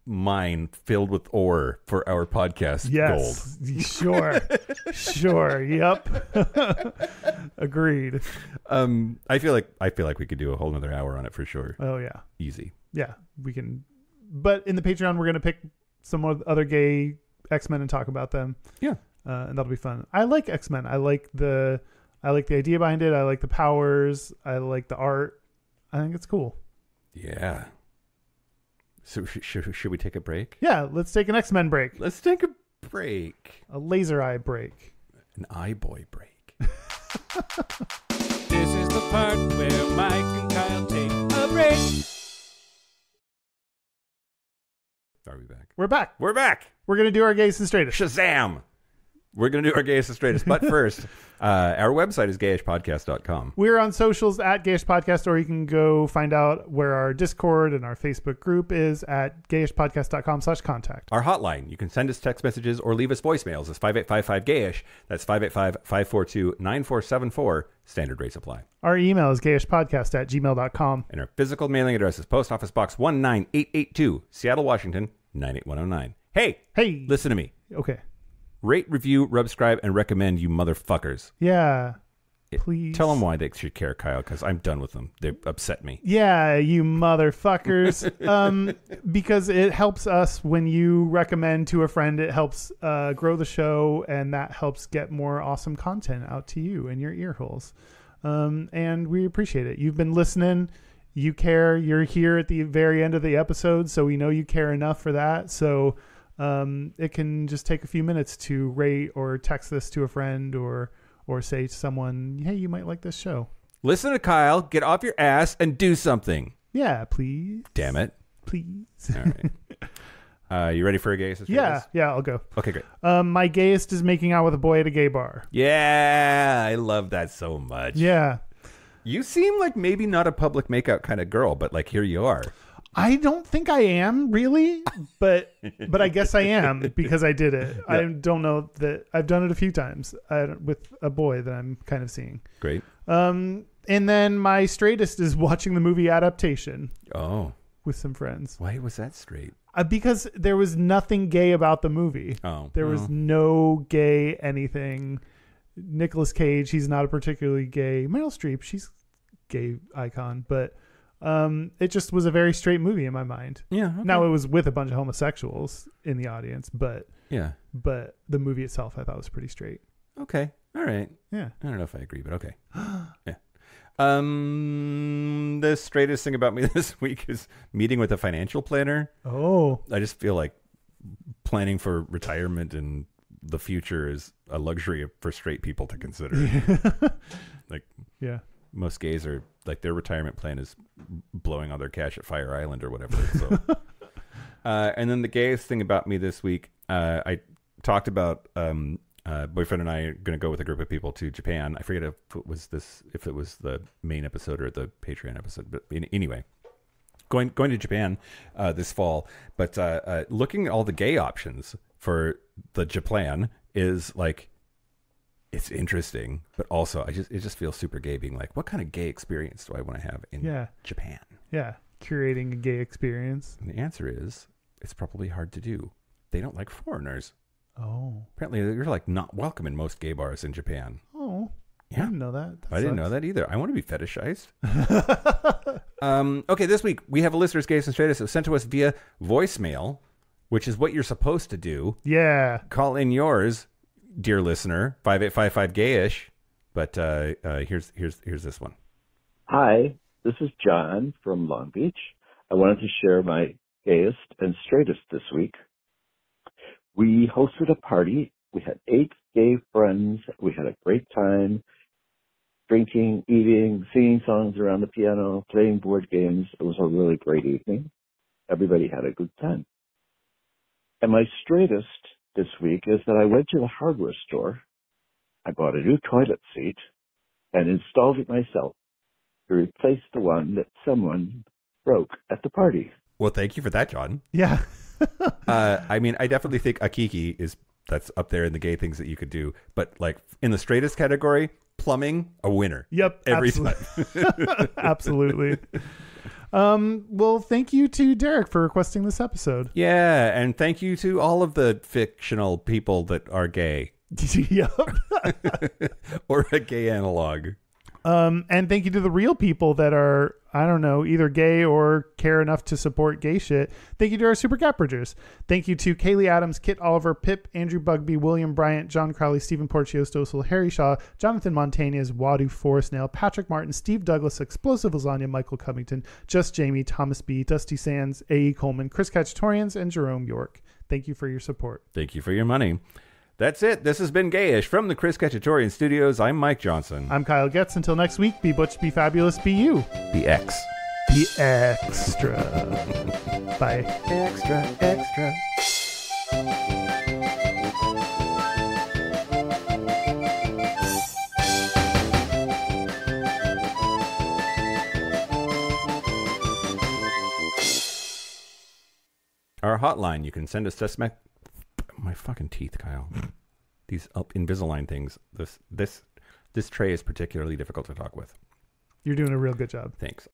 Speaker 2: mine filled with ore for our podcast gold. Sure. Yep. Agreed. I feel like we could do a whole nother hour on it for sure.
Speaker 3: Oh yeah.
Speaker 2: Easy.
Speaker 3: Yeah, we can. But in the Patreon, we're going to pick some other gay X-Men and talk about them. Yeah. And that'll be fun. I like X-Men. I like the idea behind it. I like the powers. I like the art. I think it's cool. Yeah. So should we take a break? Yeah, let's take an X-Men break.
Speaker 2: Let's take a break.
Speaker 3: A laser eye break.
Speaker 2: An eye boy break.
Speaker 1: This is the part where Mike and Kyle take a break.
Speaker 2: Are we back?
Speaker 3: We're back.
Speaker 2: We're back.
Speaker 3: We're going to do our Gayest and Straightest.
Speaker 2: Shazam! We're going to do our Gayest and Straightest. But first, our website is gayishpodcast.com.
Speaker 3: We're on socials at Gayish Podcast, or you can go find out where our Discord and our Facebook group is at gayishpodcast.com/contact.
Speaker 2: Our hotline, you can send us text messages or leave us voicemails. It's 5855-GAYISH. That's 585-542-9474. Standard rates apply.
Speaker 3: Our email is gayishpodcast@gmail.com.
Speaker 2: And our physical mailing address is Post Office Box 19882, Seattle, Washington, 98109. Hey! Listen to me.
Speaker 3: Okay.
Speaker 2: Rate, review, subscribe, and recommend, you motherfuckers.
Speaker 3: Yeah. Please.
Speaker 2: Tell them why they should care, Kyle, because I'm done with them. They upset me.
Speaker 3: Yeah, you motherfuckers. Because it helps us when you recommend to a friend. It helps grow the show, and that helps get more awesome content out to you in your ear holes. And we appreciate it. You've been listening. You care. You're here at the very end of the episode, so we know you care enough for that. So it can just take a few minutes to rate or text this to a friend, or say to someone, hey, you might like this show.
Speaker 2: Listen to Kyle, get off your ass, and do something.
Speaker 3: Yeah, please.
Speaker 2: Damn it.
Speaker 3: Please.
Speaker 2: All right. You ready for a Gayest?
Speaker 3: Yeah, I'll go.
Speaker 2: Okay, great.
Speaker 3: My Gayest is making out with a boy at a gay bar.
Speaker 2: Yeah, I love that so much.
Speaker 3: Yeah.
Speaker 2: You seem like maybe not a public makeout kind of girl, but like here you are.
Speaker 3: I don't think I am really, but I guess I am because I did it. Yep. I don't know that I've done it a few times with a boy that I'm kind of seeing.
Speaker 2: Great.
Speaker 3: And then my straightest is watching the movie Adaptation.
Speaker 2: Oh.
Speaker 3: With some friends.
Speaker 2: Why was that straight?
Speaker 3: Because there was nothing gay about the movie. Oh. There was no gay anything. Nicolas Cage, he's not a particularly gay. Meryl Streep, she's gay icon, but it just was a very straight movie in my mind. Yeah. Okay. Now it was with a bunch of homosexuals in the audience, but the movie itself I thought was pretty straight.
Speaker 2: Okay. All right.
Speaker 3: Yeah.
Speaker 2: I don't know if I agree, but okay. Yeah. The straightest thing about me this week is meeting with a financial planner.
Speaker 3: Oh.
Speaker 2: I just feel like planning for retirement and the future is a luxury for straight people to consider.
Speaker 3: Yeah.
Speaker 2: most gays are like their retirement plan is blowing all their cash at Fire Island or whatever. So, and then the gayest thing about me this week, I talked about boyfriend and I are going to go with a group of people to Japan. I forget if it was the main episode or the Patreon episode, but anyway, going to Japan this fall. But looking at all the gay options for the Japan is like, it's interesting, but also it just feels super gay being like, what kind of gay experience do I want to have in Japan?
Speaker 3: Yeah, curating a gay experience.
Speaker 2: And the answer is, it's probably hard to do. They don't like foreigners.
Speaker 3: Oh.
Speaker 2: Apparently, you're like not welcome in most gay bars in Japan.
Speaker 3: Oh.
Speaker 2: Yeah.
Speaker 3: I didn't know that.
Speaker 2: I didn't know that either. I want to be fetishized. Okay, this week we have a listener's Gayest and Straightest that was sent to us via voicemail, which is what you're supposed to do.
Speaker 3: Yeah.
Speaker 2: Call in yours, dear listener, 5855 Gayish. But here's this one.
Speaker 4: Hi, this is John from Long Beach. I wanted to share my Gayest and Straightest this week. We hosted a party. We had 8 gay friends. We had a great time drinking, eating, singing songs around the piano, playing board games. It was a really great evening. Everybody had a good time. And my straightest this week is that I went to the hardware store. I bought a new toilet seat and installed it myself to replace the one that someone broke at the party.
Speaker 2: Well, thank you for that, John.
Speaker 3: Yeah.
Speaker 2: I mean, I definitely think that's up there in the gay things that you could do. But like in the straightest category, plumbing, a winner.
Speaker 3: Yep.
Speaker 2: Every time.
Speaker 3: Absolutely. Well, thank you to Derek for requesting this episode.
Speaker 2: Yeah, and thank you to all of the fictional people that are gay.
Speaker 3: Yep.
Speaker 2: Or a gay analog.
Speaker 3: And thank you to the real people that are, I don't know, either gay or care enough to support gay shit. Thank you to our super Catbridgers. Thank you to Kaylee Adams, Kit Oliver, Pip, Andrew Bugby, William Bryant, John Crowley, Stephen Porcio, Stossel, Harry Shaw, Jonathan Montañez, Wadu Forest Nail, Patrick Martin, Steve Douglas, Explosive Lasagna, Michael Covington, Just Jamie, Thomas B., Dusty Sands, A.E. Coleman, Chris Cacciatorians, and Jerome York. Thank you for your support.
Speaker 2: Thank you for your money. That's it. This has been Gayish from the Chris Cacciatorian Studios. I'm Mike Johnson.
Speaker 3: I'm Kyle Getz. Until next week, be butch, be fabulous, be you.
Speaker 2: Be X.
Speaker 3: Be extra. Bye.
Speaker 2: Extra, extra. Our hotline, you can send us to my fucking teeth, Kyle. These Invisalign things. This tray is particularly difficult to talk with.
Speaker 3: You're doing a real good job.
Speaker 2: Thanks.